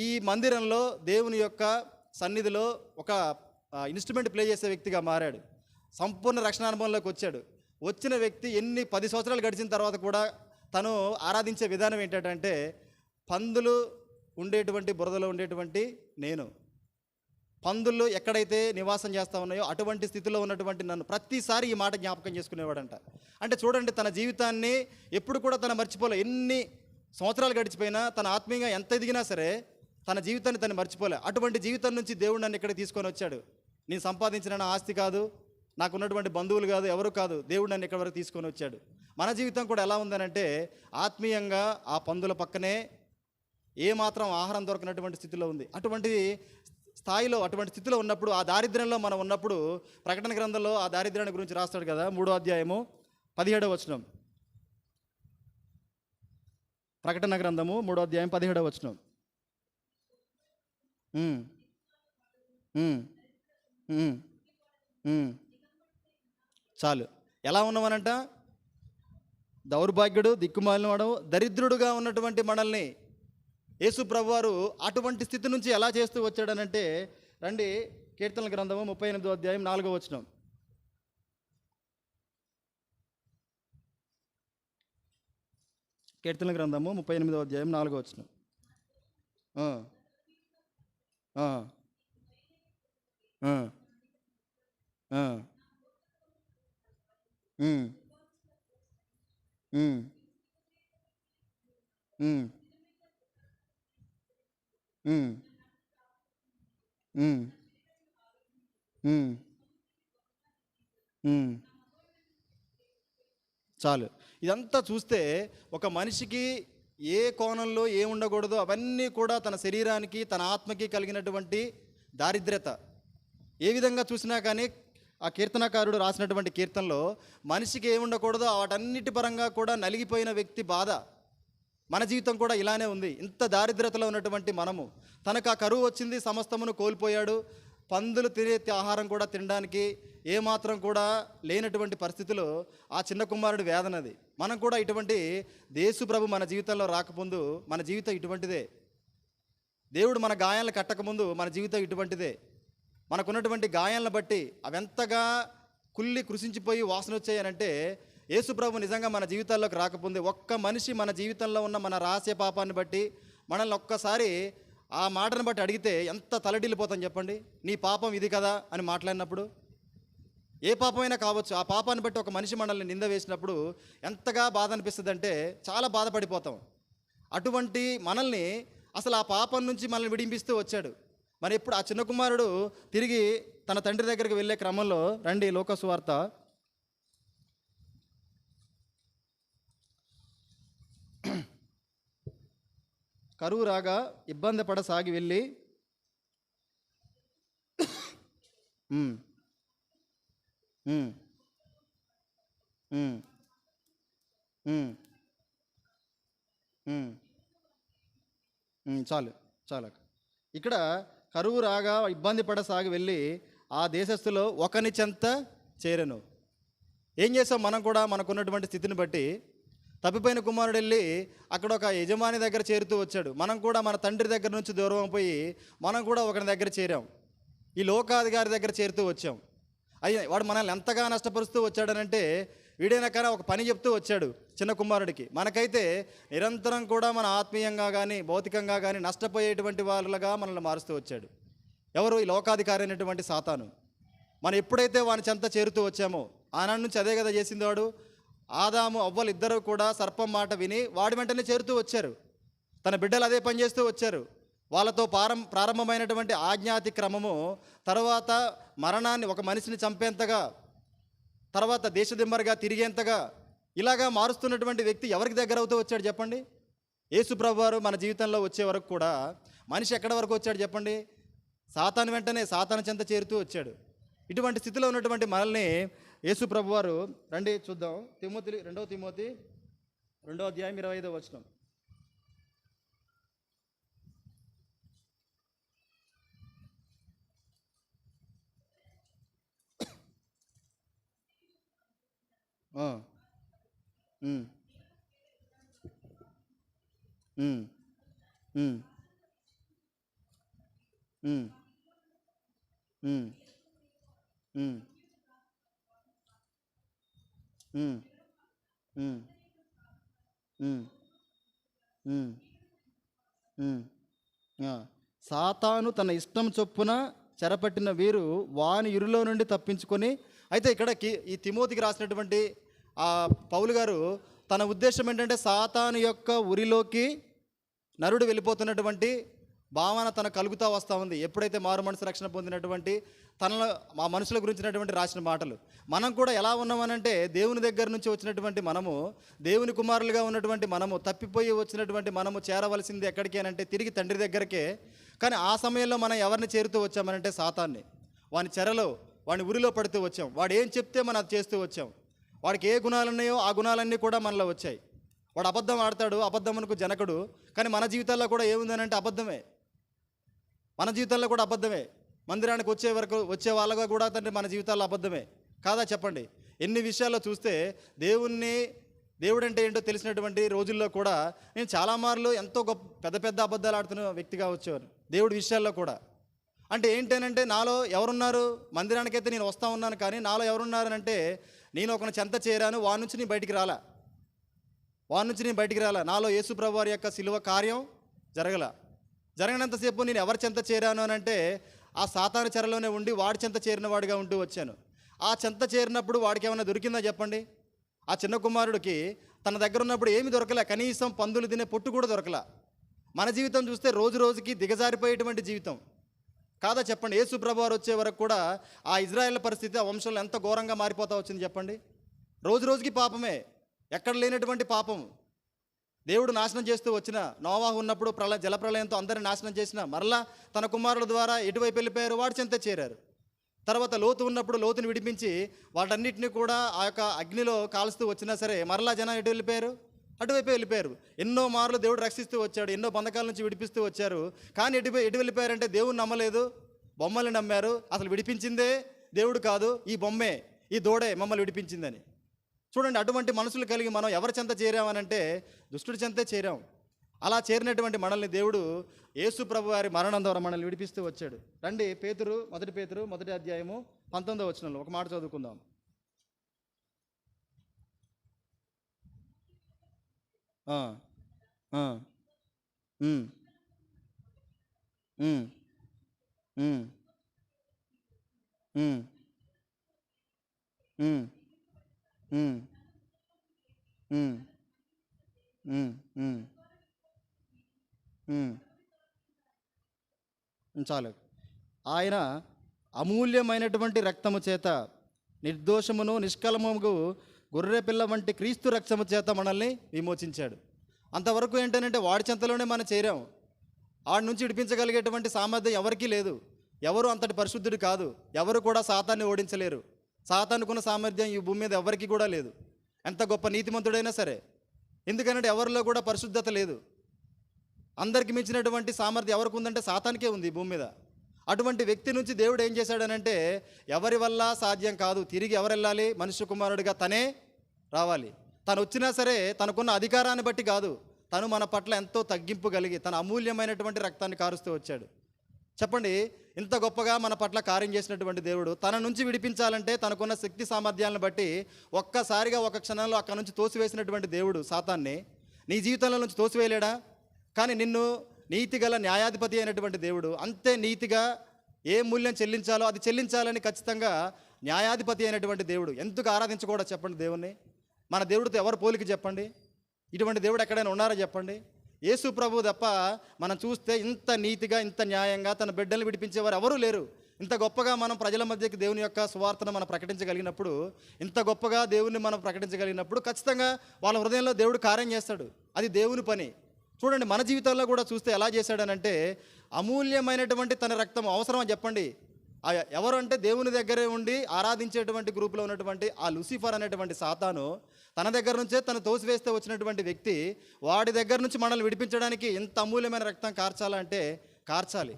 ఈ మందిరంలో దేవుని యొక్క సన్నిధిలో ఒక ఇన్స్ట్రుమెంట్ ప్లే చేసే వ్యక్తిగా మారాడు. సంపూర్ణ రక్షణ అనుభవంలోకి వచ్చాడు. వచ్చిన వ్యక్తి 10 సంవత్సరాలు గడిచిన తర్వాత కూడా తను ఆరాధించే విధానం ఏంటంటే పందులు ఉండేటువంటి బురదలో ఉండేటువంటి నేను, పందుల్లో ఎక్కడైతే నివాసం చేస్తూ ఉన్నాయో అటువంటి స్థితిలో ఉన్నటువంటి నన్ను ప్రతిసారి ఈ మాట జ్ఞాపకం చేసుకునేవాడంట. అంటే చూడండి, తన జీవితాన్ని ఎప్పుడు కూడా తను మర్చిపోలే. ఎన్ని సంవత్సరాలు గడిచిపోయినా తన ఆత్మీయంగా ఎంత ఎదిగినా సరే తన జీవితాన్ని తను మర్చిపోలే. అటువంటి జీవితం నుంచి దేవుడు నన్ను ఇక్కడికి తీసుకొని వచ్చాడు. నేను సంపాదించిన నా ఆస్తి కాదు, నాకున్నటువంటి బంధువులు కాదు, ఎవరు కాదు, దేవుడు నన్ను ఇక్కడి వరకు తీసుకొని వచ్చాడు. మన జీవితం కూడా ఎలా ఉందనంటే ఆత్మీయంగా ఆ పందుల పక్కనే ఏమాత్రం ఆహారం దొరకనటువంటి స్థితిలో ఉంది. అటువంటి స్థాయిలో, అటువంటి స్థితిలో ఉన్నప్పుడు, ఆ దారిద్ర్యంలో మనం ఉన్నప్పుడు ప్రకటన గ్రంథంలో ఆ దారిద్ర్యాన్ని గురించి రాస్తాడు కదా, 3వ అధ్యాయము 17వ వచనం. ప్రకటన గ్రంథము 3వ అధ్యాయం 17వ వచనం. చాలు. ఎలా ఉన్నామనంట, దౌర్భాగ్యుడు, దిక్కుమాలిన వాడు, దరిద్రుడుగా ఉన్నటువంటి మనల్ని యేసు ప్రభువారు అటువంటి స్థితి నుంచి ఎలా చేస్తూ వచ్చాడనంటే రండి, కీర్తనల గ్రంథము 38వ అధ్యాయం 4వ వచనం. కీర్తనల గ్రంథము 38వ అధ్యాయం 4వ వచనం. చాలు. ఇదంతా చూస్తే ఒక మనిషికి ఏ కోణంలో ఏ ఉండకూడదో అవన్నీ కూడా తన శరీరానికి, తన ఆత్మకి కలిగినటువంటి దారిద్ర్యత ఏ విధంగా చూసినా కానీ ఆ కీర్తనకారుడు రాసినటువంటి కీర్తనలో మనిషికి ఏ ఉండకూడదో వాటన్నిటి పరంగా కూడా నలిగిపోయిన వ్యక్తి బాధ. మన జీవితం కూడా ఇలానే ఉంది. ఇంత దారిద్ర్యతలో ఉన్నటువంటి మనము, తనకు ఆ కరువు వచ్చింది, సమస్తమును కోల్పోయాడు, పందులు తినే ఆహారం కూడా తినడానికి ఏమాత్రం కూడా లేనటువంటి పరిస్థితిలో ఆ చిన్న కుమారుడి వేదనది. మనం కూడా ఇటువంటి యేసు ప్రభు మన జీవితంలో రాకముందు మన జీవితం ఇటువంటిదే. దేవుడు మన గాయాలను కట్టకముందు మన జీవితం ఇటువంటిదే. మనకున్నటువంటి గాయాలను బట్టి అవెంతగా కుళ్ళి కృషించిపోయి వాసన వచ్చాయనంటే యేసు ప్రభు నిజంగా మన జీవితాల్లోకి రాకముందే ఒక్క మనిషి మన జీవితంలో ఉన్న మన రహస్య పాపాన్ని బట్టి మనల్ని ఒక్కసారి ఆ మాటను బట్టి అడిగితే ఎంత తలడిల్లిపోతాం చెప్పండి. నీ పాపం ఇది కదా అని మాట్లాడినప్పుడు, ఏ పాపమైనా కావచ్చు, ఆ పాపాన్ని బట్టి ఒక మనిషి మనల్ని నింద వేసినప్పుడు ఎంతగా బాధ అనిపిస్తుంది అంటే చాలా బాధపడిపోతాం. అటువంటి మనల్ని అసలు ఆ పాపం నుంచి మనల్ని విడిపిస్తూ వచ్చాడు. మరి ఎప్పుడు ఆ చిన్న కుమారుడు తిరిగి తన తండ్రి దగ్గరికి వెళ్ళే క్రమంలో రండి, లోక సువార్త కరువు రాగా ఇబ్బంది పడసాగి వెళ్ళి ఉమ్, ఉమ్, ఉమ్, ఉమ్, ఉమ్, చాలు చాలు. ఇక్కడ కరువు రాగా ఇబ్బంది పడసాగి వెళ్ళి ఆ దేశస్థులో ఒకని చెంత చేరెను. ఏం చేసాం మనం కూడా మనకున్నటువంటి స్థితిని బట్టి తప్పిపోయిన కుమారుడు వెళ్ళి అక్కడ ఒక యజమాని దగ్గర చేరుతూ వచ్చాడు. మనం కూడా మన తండ్రి దగ్గర నుంచి దూరం అయిపోయి మనం కూడా ఒకరి దగ్గర చేరాం. ఈ లోకాధికారి దగ్గర చేరుతూ వచ్చాం. అయ్యి వాడు మనల్ని ఎంతగా నష్టపరుస్తూ వచ్చాడనంటే వీడైనా కానీ ఒక పని చెప్తూ వచ్చాడు చిన్న కుమారుడికి. మనకైతే నిరంతరం కూడా మన ఆత్మీయంగా కానీ భౌతికంగా కానీ నష్టపోయేటువంటి వాళ్ళగా మనల్ని మారుస్తూ వచ్చాడు. ఎవరు? ఈ లోకాధికారి అయినటువంటి సాతాను. మనం ఎప్పుడైతే వాని చెంత చేరుతూ వచ్చామో ఆనాటి నుంచి అదే కదా చేసింది వాడు. ఆదాము అవ్వలు ఇద్దరు కూడా సర్పం మాట విని వాడి వెంటనే చేరుతూ వచ్చారు. తన బిడ్డలు అదే పని చేస్తూ వచ్చారు. వాళ్ళతో ప్రారంభమైనటువంటి ఆజ్ఞాతిక్రమము తర్వాత మరణాన్ని, ఒక మనిషిని చంపేంతగా, తర్వాత దేశదిమ్మరిగా తిరిగేంతగా ఇలాగా మారుస్తున్నటువంటి వ్యక్తి ఎవరికి దగ్గర అవుతూ వచ్చాడు చెప్పండి? యేసు ప్రభువు వారు మన జీవితంలో వచ్చే వరకు కూడా మనిషి ఎక్కడి వరకు వచ్చాడు చెప్పండి? సాతాను వెంటనే సాతాను చెంత చేరుతూ వచ్చాడు. ఇటువంటి స్థితిలో ఉన్నటువంటి మనల్ని యేసు ప్రభువారు, రండి చూద్దాం, తిమోతి 2 తిమోతి 2వ అధ్యాయం 25వ వచనం. ఉమ్, ఉమ్, ఉమ్, ఉమ్, ఉమ్, ఉమ్, ఉమ్, ఉమ్, ఉమ్, ఉమ్, ఉమ్. ఆ. సాతాను తన ఇష్టం చొప్పున చెరపట్టిన వీరు వాని ఇరులో నుండి తప్పించుకొని, అయితే ఇక్కడ ఈ తిమోతికి రాసినటువంటి ఆ పౌలు గారు తన ఉద్దేశం ఏంటంటే సాతాను యొక్క ఉరిలోకి నరుడు వెళ్ళిపోతున్నటువంటి భావన తన కలుగుతూ వస్తూ ఉంది. ఎప్పుడైతే మారు మనసు రక్షణ పొందినటువంటి తనలో మా మనుషుల గురించినటువంటి రాసిన మాటలు. మనం కూడా ఎలా ఉన్నామనంటే దేవుని దగ్గర నుంచి వచ్చినటువంటి మనము, దేవుని కుమారులుగా ఉన్నటువంటి మనము, తప్పిపోయి వచ్చినటువంటి మనము చేరవలసింది ఎక్కడికి అనంటే తిరిగి తండ్రి దగ్గరకే. కానీ ఆ సమయంలో మనం ఎవరిని చేరుతూ వచ్చామనంటే సాతాన్ని. వాని చెరలో, వాని ఉరిలో పడుతూ వచ్చాం. వాడు ఏం చెప్తే మనం అది చేస్తూ వచ్చాం. వాడికి ఏ గుణాలు ఉన్నాయో ఆ గుణాలన్నీ కూడా మనలో వచ్చాయి. వాడు అబద్ధం ఆడతాడు, అబద్ధమునకు జనకుడు. కానీ మన జీవితాల్లో కూడా ఏముందనంటే అబద్ధమే. మన జీవితాల్లో కూడా అబద్ధమే. మందిరానికి వచ్చే వాళ్ళగా కూడా తండ్రి మన జీవితాల్లో అబద్ధమే కాదా చెప్పండి? ఎన్ని విషయాల్లో చూస్తే దేవుడంటే ఏంటో తెలిసినటువంటి రోజుల్లో కూడా నేను చాలా మార్లు ఎంతో పెద్ద పెద్ద అబద్ధాలు ఆడుతున్న వ్యక్తిగా వచ్చేవారు దేవుడి విషయాల్లో కూడా. అంటే ఏంటనంటే నాలో ఎవరున్నారు? మందిరానికైతే నేను వస్తూ ఉన్నాను, కానీ నాలో ఎవరున్నారనంటే నేను ఒకని చెంత చేరాను, వాడి నుంచి నేను బయటికి రాలా. నాలో యేసు ప్రభువు వారి యొక్క శిలువ కార్యం జరగనంతసేపు నేను ఎవరి చెంత చేరాను అని అంటే ఆ సాతాను చెరలోనే ఉండి వాడి చెంత చేరిన వాడిగా ఉంటూ వచ్చాను. ఆ చెంత చేరినప్పుడు వాడికి ఏమైనా దొరికిందా చెప్పండి? ఆ చిన్న కుమారుడికి తన దగ్గర ఉన్నప్పుడు ఏమి దొరకలే, కనీసం పందులు తినే పొట్టు కూడా దొరకలా. మన జీవితం చూస్తే రోజు రోజుకి దిగజారిపోయేటువంటి జీవితం కాదా చెప్పండి? యేసు ప్రభువారు వచ్చే వరకు కూడా ఆ ఇజ్రాయేల్ పరిస్థితి, ఆ వంశంలో ఎంత ఘోరంగా మారిపోతా వచ్చింది చెప్పండి. రోజు రోజుకి పాపమే, ఎక్కడ లేనటువంటి పాపం. దేవుడు నాశనం చేస్తూ వచ్చిన, నోవాహు ఉన్నప్పుడు జలప్రలయంతో అందరిని నాశనం చేసిన, మరలా తన కుమారుల ద్వారా ఎటువైపు వెళ్ళిపోయారు? వాడి చెంత చేరారు. తర్వాత లోతు ఉన్నప్పుడు లోతుని విడిపించి వాటన్నిటిని కూడా ఆ యొక్క అగ్నిలో కాలుస్తూ వచ్చినా సరే మరలా జనం ఎటు వెళ్ళిపోయారు? అటువైపు వెళ్ళిపోయారు. ఎన్నో మార్లు దేవుడు రక్షిస్తూ వచ్చాడు, ఎన్నో బంధకాల నుంచి విడిపిస్తూ వచ్చారు. కానీ ఎటు వెళ్ళిపోయారంటే దేవుని నమ్మలేదు, బొమ్మల్ని నమ్మారు. అసలు విడిపించిందే దేవుడు కాదు, ఈ బొమ్మే, ఈ దూడే మమ్మల్ని విడిపించిందని. చూడండి, అటువంటి మనసులు కలిగి మనం ఎవరి చెంత చేరామనంటే దుష్టుడి చెంతే చేరాం. అలా చేరినటువంటి మనల్ని దేవుడు యేసు ప్రభు వారి మరణం ద్వారా మనల్ని విడిపిస్తూ వచ్చాడు. రండి, మొదటి పేతురు 1వ అధ్యాయము 19వ వచనంలో ఒక మాట చదువుకుందాం. చాలు. ఆయన అమూల్యమైనటువంటి రక్తము చేత నిర్దోషమును నిష్కలముగు గొర్రెపిల్ల వంటి క్రీస్తు రక్తము చేత మనల్ని విమోచించాడు. అంతవరకు ఏంటంటే వాడి చెంతలోనే మనం చేరాం. వాడి నుంచి విడిపించగలిగేటువంటి సామర్థ్యం ఎవరికీ లేదు. ఎవరు అంతటి పరిశుద్ధుడు కాదు. ఎవరు కూడా సాతాన్ని ఓడించలేరు. సాతానుకున్న సామర్థ్యం ఈ భూమి మీద ఎవరికి కూడా లేదు, ఎంత గొప్ప నీతిమంతుడైనా సరే. ఎందుకంటే ఎవరిలో కూడా పరిశుద్ధత లేదు. అందరికి మించినటువంటి సామర్థ్యం ఎవరికి ఉందంటే సాతానికే ఉంది ఈ భూమి మీద. అటువంటి వ్యక్తి నుంచి దేవుడు ఏం చేశాడనంటే, ఎవరి వల్ల సాధ్యం కాదు, తిరిగి ఎవరు వెళ్ళాలి? మనుష్య కుమారుడిగా తనే రావాలి. తను వచ్చినా సరే తనకున్న అధికారాన్ని బట్టి కాదు, తను మన పట్ల ఎంతో తగ్గింపు కలిగి తన అమూల్యమైనటువంటి రక్తాన్ని కారుస్తూ వచ్చాడు. చెప్పండి, ఇంత గొప్పగా మన పట్ల కార్యం చేసినటువంటి దేవుడు తన నుంచి విడిపించాలంటే తనకున్న శక్తి సామర్థ్యాలను బట్టి ఒక్కసారిగా ఒక క్షణంలో అక్కడి నుంచి తోసివేసినటువంటి దేవుడు సాతాన్ని నీ జీవితంలో నుంచి తోసివేయలేడా? కానీ నిన్ను నీతిగల న్యాయాధిపతి అయినటువంటి దేవుడు అంతే నీతిగా ఏ మూల్యం చెల్లించాలో అది చెల్లించాలని ఖచ్చితంగా న్యాయాధిపతి అయినటువంటి దేవుడు ఎందుకు ఆరాధించకూడదు చెప్పండి దేవుణ్ణి? మన దేవుడితో ఎవరు పోలిక చెప్పండి? ఇటువంటి దేవుడు ఎక్కడైనా ఉన్నారా చెప్పండి? యేసు ప్రభు తప్ప మనం చూస్తే ఇంత నీతిగా ఇంత న్యాయంగా తన బిడ్డల్ని విడిపించేవారు ఎవరూ లేరు. ఇంత గొప్పగా మనం ప్రజల మధ్యకి దేవుని యొక్క సువార్తను మనం ప్రకటించగలిగినప్పుడు, ఇంత గొప్పగా దేవుని మనం ప్రకటించగలిగినప్పుడు ఖచ్చితంగా వాళ్ళ హృదయంలో దేవుడు కార్యం చేస్తాడు. అది దేవుని పని. చూడండి, మన జీవితాల్లో కూడా చూస్తే ఎలా చేశాడనంటే, అమూల్యమైనటువంటి తన రక్తం అవసరమా చెప్పండి? ఎవరు అంటే దేవుని దగ్గరే ఉండి ఆరాధించేటువంటి గ్రూప్లో ఉన్నటువంటి ఆ లూసిఫర్ అనేటువంటి సాతాను తన దగ్గర నుంచే తను తోసివేస్తే వచ్చినటువంటి వ్యక్తి, వాడి దగ్గర నుంచి మనల్ని విడిపించడానికి ఎంత అమూల్యమైన రక్తం కార్చాలంటే కార్చాలి.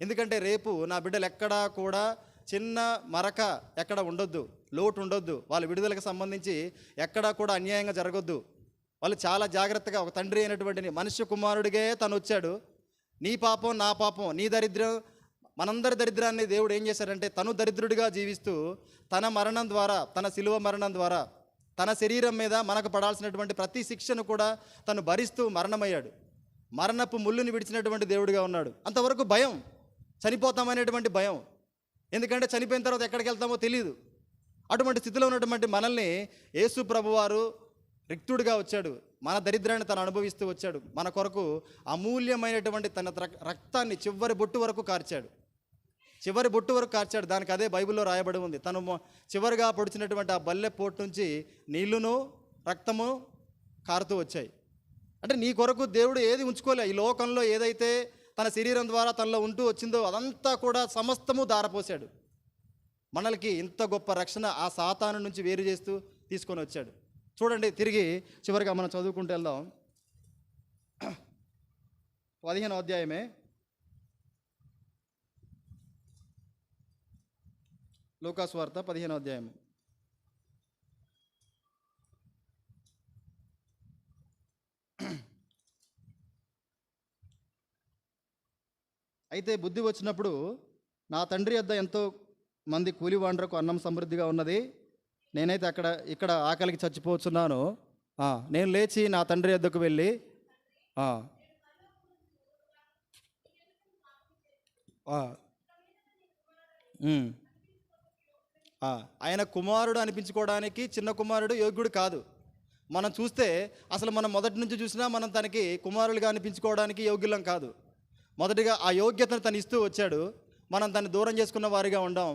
ఎందుకంటే రేపు నా బిడ్డలు ఎక్కడా కూడా చిన్న మరక ఎక్కడ ఉండొద్దు, లోటు ఉండొద్దు, వాళ్ళ విడుదలకు సంబంధించి ఎక్కడా కూడా అన్యాయంగా జరగొద్దు. వాళ్ళు చాలా జాగ్రత్తగా ఒక తండ్రి అయినటువంటి మనుష్య కుమారుడిగే తను వచ్చాడు. నీ పాపం నా పాపం నీ దరిద్రం మనందరి దరిద్రాన్ని దేవుడు ఏం చేశాడంటే, తను దరిద్రుడిగా జీవిస్తూ తన మరణం ద్వారా, తన శిలువ మరణం ద్వారా తన శరీరం మీద మనకు పడాల్సినటువంటి ప్రతి శిక్షను కూడా తను భరిస్తూ మరణమయ్యాడు. మరణపు ముళ్ళుని విడిచినటువంటి దేవుడిగా ఉన్నాడు. అంతవరకు భయం, చనిపోతామనేటువంటి భయం. ఎందుకంటే చనిపోయిన తర్వాత ఎక్కడికి వెళ్తామో తెలియదు. అటువంటి స్థితిలో ఉన్నటువంటి మనల్ని యేసు ప్రభువారు రిక్తుడిగా వచ్చాడు. మన దరిద్రాన్ని తను అనుభవిస్తూ వచ్చాడు. మన కొరకు అమూల్యమైనటువంటి తన రక్తాన్ని చివరి బొట్టు వరకు కార్చాడు. చివరి బొట్టు వరకు కార్చాడు. దానికి అదే బైబిల్లో రాయబడి ఉంది. తను చివరిగా పొడిచినటువంటి ఆ బల్లె పోటు నుంచి నీళ్లును రక్తము కారుతూ వచ్చాయి. అంటే నీ కొరకు దేవుడు ఏది ఉంచుకోలే. ఈ లోకంలో ఏదైతే తన శరీరం ద్వారా తనలో ఉంటూ వచ్చిందో అదంతా కూడా సమస్తము ధారపోసాడు. మనల్కి ఇంత గొప్ప రక్షణ ఆ సాతాను నుంచి వేరు చేస్తూ తీసుకొని వచ్చాడు. చూడండి, తిరిగి చివరిగా మనం చదువుకుంటూ వెళ్దాం. 15వ అధ్యాయమే, లూకాసు వార్త 15వ అధ్యాయం. అయితే బుద్ధి వచ్చినప్పుడు నా తండ్రి వద్ద ఎంతో మంది కూలివాండ్రకు అన్నం సమృద్ధిగా ఉన్నది, నేనైతే ఇక్కడ ఆకలికి చచ్చిపోతున్నాను. నేను లేచి నా తండ్రి వద్దకు వెళ్ళి ఆయన కుమారుడు అనిపించుకోవడానికి చిన్న కుమారుడు యోగ్యుడు కాదు. మనం చూస్తే అసలు మనం మొదటి నుంచి చూసినా మనం తనకి కుమారులుగా అనిపించుకోవడానికి యోగ్యులం కాదు. మొదటిగా ఆ యోగ్యతను తను ఇస్తూ వచ్చాడు. మనం దాన్ని దూరం చేసుకున్న వారిగా ఉండాం.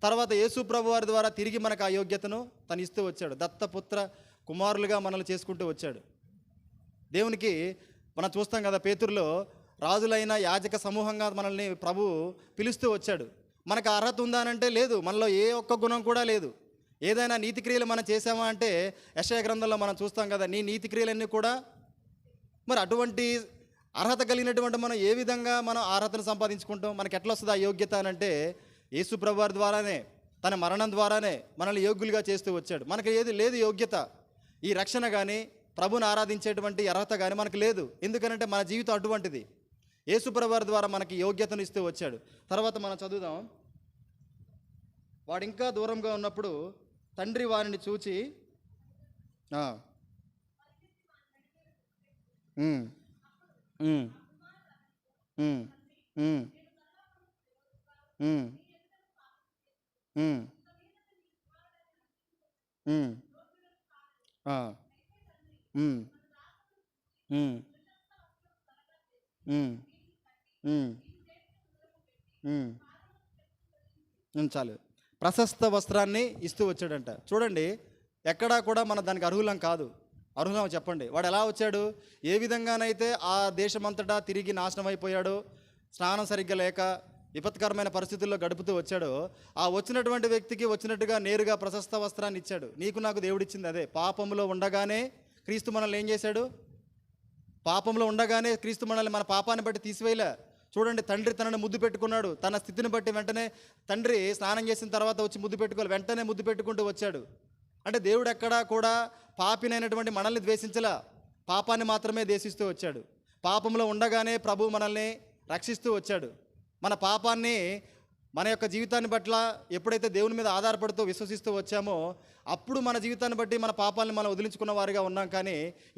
తర్వాత యేసు ప్రభు వారి ద్వారా తిరిగి మనకు ఆ యోగ్యతను తను ఇస్తూ వచ్చాడు. దత్తపుత్ర కుమారులుగా మనల్ని చేసుకుంటూ వచ్చాడు. దేవునికి మనం చూస్తాం కదా, పేతురులో రాజులైన యాజక సమూహంగా మనల్ని ప్రభు పిలుస్తూ వచ్చాడు. మనకు అర్హత ఉందా అంటే లేదు, మనలో ఏ ఒక్క గుణం కూడా లేదు. ఏదైనా నీతి క్రియలు మనం చేసామా అంటే యెషయా గ్రంథంలో మనం చూస్తాం కదా, నీ నీతి క్రియలన్నీ కూడా. మరి అటువంటి అర్హత కలిగినటువంటి మనం ఏ విధంగా మనం అర్హతను సంపాదించుకుంటాం? మనకి ఎట్లా వస్తుంది ఆ యోగ్యత అని అంటే, యేసు ప్రభు వారి ద్వారానే, తన మరణం ద్వారానే మనల్ని యోగ్యులుగా చేస్తూ వచ్చాడు. మనకి ఏది లేదు యోగ్యత, ఈ రక్షణ కానీ ప్రభుని ఆరాధించేటువంటి అర్హత కానీ మనకు లేదు. ఎందుకనంటే మన జీవితం అటువంటిది. యేసు ప్రభు వారి ద్వారా మనకి యోగ్యతను ఇస్తూ వచ్చాడు. తర్వాత మనం చదువుదాం. వాడు ఇంకా దూరంగా ఉన్నప్పుడు తండ్రి వారిని చూచి చాలు ప్రశస్త వస్త్రాన్ని ఇస్తూ వచ్చాడంట. చూడండి, ఎక్కడా కూడా మన దానికి అర్హులం కాదు. అర్హులం చెప్పండి. వాడు ఎలా వచ్చాడు? ఏ విధంగానైతే ఆ దేశమంతటా తిరిగి నాశనం అయిపోయాడో, స్నానం సరిగ్గా లేక విపత్కరమైన పరిస్థితుల్లో గడుపుతూ వచ్చాడో, ఆ వచ్చినటువంటి వ్యక్తికి వచ్చినట్టుగా నేరుగా ప్రశస్త వస్త్రాన్ని ఇచ్చాడు. నీకు నాకు దేవుడిచ్చింది అదే. పాపంలో ఉండగానే క్రీస్తు మనల్ని ఏం చేశాడు? పాపంలో ఉండగానే క్రీస్తు మనల్ని మన పాపాన్ని బట్టి తీసివేయలే. చూడండి, తండ్రి తనని ముద్దు పెట్టుకున్నాడు. తన స్థితిని బట్టి వెంటనే తండ్రి స్నానం చేసిన తర్వాత వచ్చి ముద్దు పెట్టుకోవాలి, వెంటనే ముద్దు పెట్టుకుంటూ వచ్చాడు. అంటే దేవుడు ఎక్కడా కూడా పాపినైనటువంటి మనల్ని ద్వేషించలా, పాపాన్ని మాత్రమే ద్వేషిస్తూ వచ్చాడు. పాపంలో ఉండగానే ప్రభు మనల్ని రక్షిస్తూ వచ్చాడు. మన పాపాన్ని, మన యొక్క జీవితాన్ని పట్ల ఎప్పుడైతే దేవుని మీద ఆధారపడుతూ విశ్వసిస్తూ వచ్చామో అప్పుడు మన జీవితాన్ని బట్టి మన పాపాలని మనం వదిలించుకున్న వారిగా ఉన్నాం. కానీ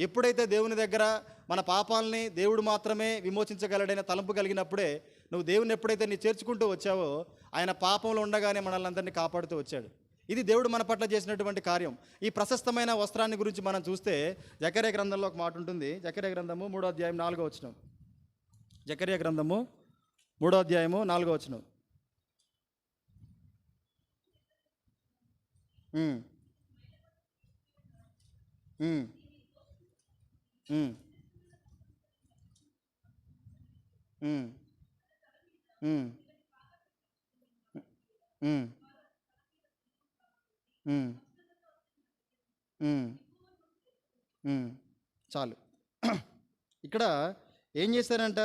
ఎప్పుడైతే దేవుని దగ్గర మన పాపాలని దేవుడు మాత్రమే విమోచించగలడైన తలంపు కలిగినప్పుడే, నువ్వు దేవుని ఎప్పుడైతే నీ చేర్చుకుంటూ వచ్చావో ఆయన పాపంలో ఉండగానే మనల్ని అందరినీ కాపాడుతూ వచ్చాడు. ఇది దేవుడు మన పట్ల చేసినటువంటి కార్యం. ఈ ప్రశస్తమైన వస్త్రాన్ని గురించి మనం చూస్తే జకర్యా గ్రంథంలో ఒక మాట ఉంటుంది. జకర్యా గ్రంథము 3వ అధ్యాయం 4వ వచనం. జకర్యా గ్రంథము 3వ అధ్యాయము 4వ వచనం. ఉమ్, ఉమ్, ఉమ్, ఉమ్, ఉమ్, ఉమ్, ఉమ్, ఉమ్, ఉమ్. చాలు. ఇక్కడ ఏం చేశారంట?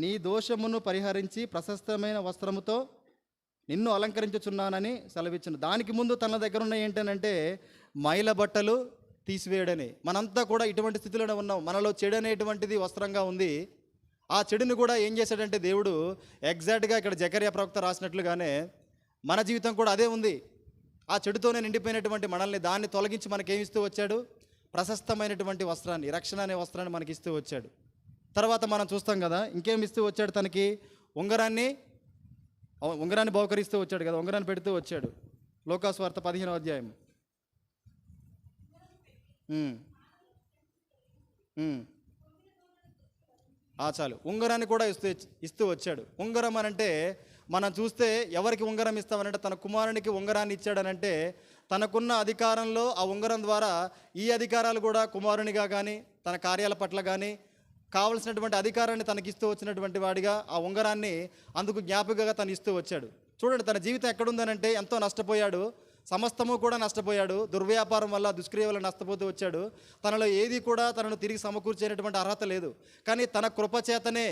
నీ దోషమును పరిహరించి ప్రశస్తమైన వస్త్రముతో నిన్ను అలంకరించుచున్నానని సెలవిచ్చును. దానికి ముందు తన దగ్గర ఉన్న ఏంటనంటే మైల బట్టలు తీసివేయడని. మనంతా కూడా ఇటువంటి స్థితిలోనే ఉన్నాం. మనలో చెడు అనేటువంటిది వస్త్రంగా ఉంది. ఆ చెడుని కూడా ఏం చేశాడంటే దేవుడు ఎగ్జాక్ట్గా ఇక్కడ జకర్యా ప్రవక్త రాసినట్లుగానే మన జీవితం కూడా అదే ఉంది. ఆ చెడుతోనే నిండిపోయినటువంటి మనల్ని దాన్ని తొలగించి మనకేమిస్తూ వచ్చాడు? ప్రశస్తమైనటువంటి వస్త్రాన్ని, రక్షణ అనే వస్త్రాన్ని మనకి ఇస్తూ వచ్చాడు. తర్వాత మనం చూస్తాం కదా, ఇంకేం ఇస్తూ వచ్చాడు? తనకి ఉంగరాన్ని బహుకరిస్తూ వచ్చాడు కదా, ఉంగరాన్ని పెడుతూ వచ్చాడు. లోకాసు వార్త 15వ అధ్యాయం. చాలు, ఉంగరాన్ని కూడా ఇస్తూ వచ్చాడు. ఉంగరం అనంటే మనం చూస్తే ఎవరికి ఉంగరం ఇస్తామనంటే తన కుమారునికి ఉంగరాన్ని ఇచ్చాడనంటే తనకున్న అధికారంలో ఆ ఉంగరం ద్వారా ఈ అధికారాలు కూడా కుమారునిగా కానీ తన కార్యాల పట్ల కానీ కావలసినటువంటి అధికారాన్ని తనకిస్తూ వచ్చినటువంటి వాడిగా ఆ ఉంగరాన్ని అందుకు జ్ఞాపికగా తను ఇస్తూ వచ్చాడు. చూడండి, తన జీవితం ఎక్కడుందనంటే ఎంతో నష్టపోయాడు, సమస్తము కూడా నష్టపోయాడు. దుర్వ్యాపారం వల్ల, దుష్క్రియ వల్ల నష్టపోతూ వచ్చాడు. తనలో ఏది కూడా తనను తిరిగి సమకూర్చేటటువంటి అర్హత లేదు. కానీ తన కృపచేతనే,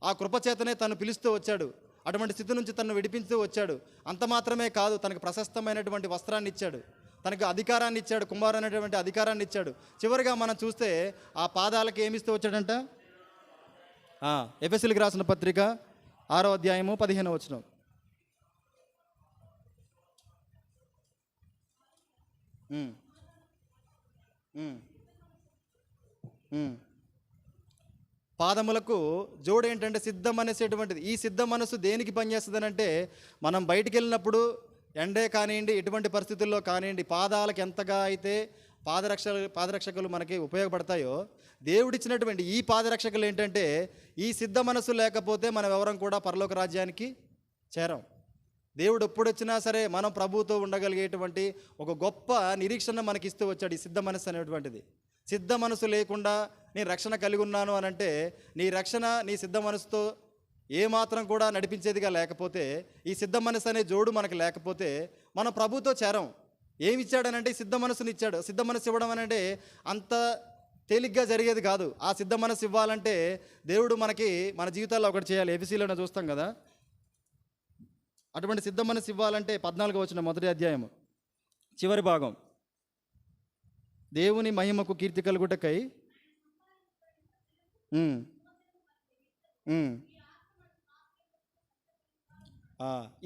ఆ కృపచేతనే తను పిలుస్తూ వచ్చాడు. అటువంటి స్థితి నుంచి తనను విడిపిస్తూ వచ్చాడు. అంత మాత్రమే కాదు, తనకు ప్రశస్తమైనటువంటి వస్త్రాన్ని ఇచ్చాడు, తనకు అధికారాన్ని ఇచ్చాడు, కుమారు అనేటువంటి అధికారాన్ని ఇచ్చాడు. చివరిగా మనం చూస్తే ఆ పాదాలకు ఏమిస్తూ వచ్చాడంట? ఎఫెసీయులకు రాసిన పత్రిక 6వ అధ్యాయము 15వ వచనం. పాదములకు జోడు ఏంటంటే సిద్ధం అనేసేటువంటిది. ఈ సిద్ధ మనసు దేనికి పనిచేస్తుంది అంటే మనం బయటికి వెళ్ళినప్పుడు కానివ్వండి, ఎటువంటి పరిస్థితుల్లో కానివ్వండి, పాదాలకు ఎంతగా అయితే పాదరక్షకులు మనకి ఉపయోగపడతాయో దేవుడిచ్చినటువంటి ఈ పాదరక్షకులు ఏంటంటే ఈ సిద్ధ మనసు లేకపోతే మనం ఎవరం కూడా పరలోక రాజ్యానికి చేరం. దేవుడు ఎప్పుడొచ్చినా సరే మనం ప్రభువుతో ఉండగలిగేటువంటి ఒక గొప్ప నిరీక్షణ మనకి ఇస్తూ వచ్చాడు ఈ సిద్ధ మనసు అనేటువంటిది. సిద్ధ మనసు లేకుండా నేను రక్షణ కలిగి ఉన్నాను అనంటే నీ రక్షణ నీ సిద్ధ మనసుతో ఏమాత్రం కూడా నడిపించేదిగా లేకపోతే, ఈ సిద్ధ మనసు అనే జోడు మనకు లేకపోతే మనం ప్రభుతో చేరం. ఏమి ఇచ్చాడనంటే సిద్ధ మనసుని ఇచ్చాడు. సిద్ధ మనసు ఇవ్వడం అనంటే అంత తేలిగ్గా జరిగేది కాదు. ఆ సిద్ధ మనసు ఇవ్వాలంటే దేవుడు మనకి మన జీవితాల్లో ఒకటి చేయాలి. ఎఫెసీలోనే చూస్తాం కదా, అటువంటి సిద్ధ మనసు ఇవ్వాలంటే 14వ వచనం 1వ అధ్యాయము చివరి భాగం. దేవుని మహిమకు కీర్తి కలుగుటకై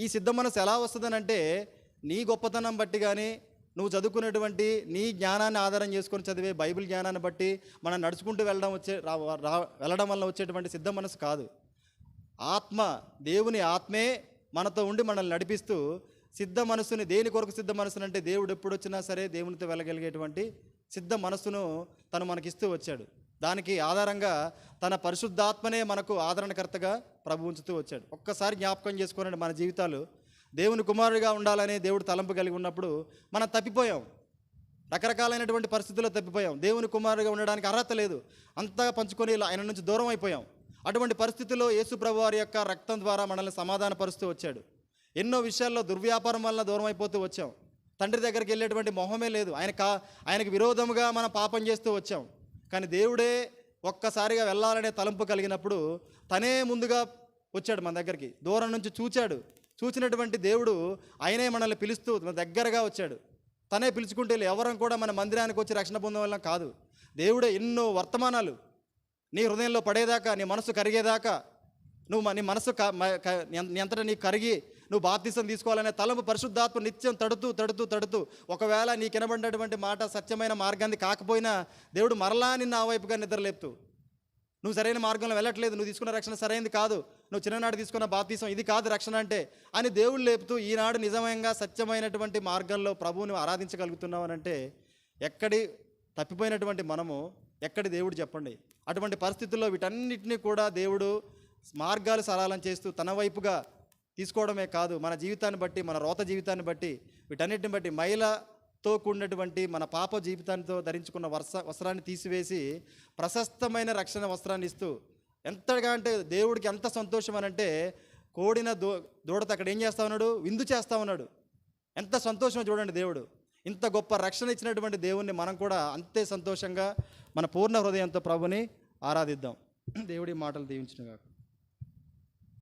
ఈ సిద్ధ మనసు ఎలా వస్తుందనంటే నీ గొప్పతనం బట్టి కానీ నువ్వు చదువుకునేటువంటి నీ జ్ఞానాన్ని ఆధారం చేసుకొని చదివే బైబిల్ జ్ఞానాన్ని బట్టి మనం నడుచుకుంటూ వెళ్ళడం వల్ల వచ్చేటువంటి సిద్ధ మనసు కాదు. ఆత్మ, దేవుని ఆత్మే మనతో ఉండి మనల్ని నడిపిస్తూ సిద్ధ మనసుని, దేని కొరకు సిద్ధ మనసుని అంటే దేవుడు ఎప్పుడు వచ్చినా సరే దేవునితో వెళ్ళగలిగేటువంటి సిద్ధ మనసును తను మనకిస్తూ వచ్చాడు. దానికి ఆధారంగా తన పరిశుద్ధాత్మనే మనకు ఆదరణకర్తగా ప్రభు ఉంచుతూ వచ్చాడు. ఒక్కసారి జ్ఞాపకం చేసుకోనండి, మన జీవితాలు దేవుని కుమారుడిగా ఉండాలని దేవుడు తలంపు కలిగి ఉన్నప్పుడు మనం తప్పిపోయాం. రకరకాలైనటువంటి పరిస్థితుల్లో తప్పిపోయాం. దేవుని కుమారుడిగా ఉండడానికి అర్హత లేదు. అంతా పంచుకొని ఆయన నుంచి దూరం అయిపోయాం. అటువంటి పరిస్థితుల్లో యేసు ప్రభువారి యొక్క రక్తం ద్వారా మనల్ని సమాధానపరుస్తూ వచ్చాడు. ఎన్నో విషయాల్లో దుర్వ్యాపారం వలన దూరం అయిపోతూ వచ్చాం. తండ్రి దగ్గరికి వెళ్ళేటువంటి మొహమే లేదు. ఆయనకు విరోధముగా మనం పాపం చేస్తూ వచ్చాం. కానీ దేవుడే ఒక్కసారిగా వెళ్ళాలనే తలంపు కలిగినప్పుడు తనే ముందుగా వచ్చాడు మన దగ్గరికి. దూరం నుంచి చూచినటువంటి దేవుడు ఆయనే మనల్ని పిలుస్తూ మన దగ్గరగా వచ్చాడు. తనే పిలుచుకుంటే ఎవరం కూడా మన మందిరానికి వచ్చి రక్షణ పొందడం వల్ల కాదు. దేవుడే ఎన్నో వర్తమానాలు నీ హృదయంలో పడేదాకా, నీ మనసు కరిగేదాకా, నీ మనసు నీ అంతటా నీ కరిగి నువ్వు బాప్తిసం తీసుకోవాలనే తలంపు పరిశుద్ధాత్మ నిత్యం తడుతూ ఒకవేళ నీ కినబడినటువంటి మాట సత్యమైన మార్గాన్ని కాకపోయినా దేవుడు మరలా నిన్ను ఆ వైపుగా నిద్రలేపుతూ, నువ్వు సరైన మార్గంలో వెళ్ళట్లేదు, నువ్వు తీసుకున్న రక్షణ సరైనది కాదు, నువ్వు చిన్ననాడు తీసుకున్న బాప్తిసం ఇది కాదు రక్షణ అంటే అని దేవుడు లేపుతూ ఈనాడు నిజంగా సత్యమైనటువంటి మార్గంలో ప్రభువుని ఆరాధించగలుగుతున్నావు అంటే ఎక్కడి తప్పిపోయినటువంటి మనము ఎక్కడి దేవుడు చెప్పండి. అటువంటి పరిస్థితుల్లో వీటన్నిటినీ కూడా దేవుడు మార్గాలు సరళం చేస్తూ తన వైపుగా తీసుకోవడమే కాదు, మన జీవితాన్ని బట్టి, మన రోత జీవితాన్ని బట్టి, వీటన్నిటిని బట్టి మైలతో కూడినటువంటి మన పాప జీవితాంతో ధరించుకున్న వస్త్రాన్ని తీసివేసి ప్రశస్తమైన రక్షణ వస్త్రాన్ని ఇస్తూ, ఎంతగా అంటే దేవుడికి ఎంత సంతోషం అనంటే కోడిన దూడతో అక్కడ ఏం చేస్తా ఉన్నాడు, విందు చేస్తూ ఉన్నాడు. ఎంత సంతోషమో చూడండి. దేవుడు ఇంత గొప్ప రక్షణ ఇచ్చినటువంటి దేవుణ్ణి మనం కూడా అంతే సంతోషంగా మన పూర్ణ హృదయంతో ప్రభుని ఆరాధిద్దాం. దేవుడి మాటలు దీవించునుగాక.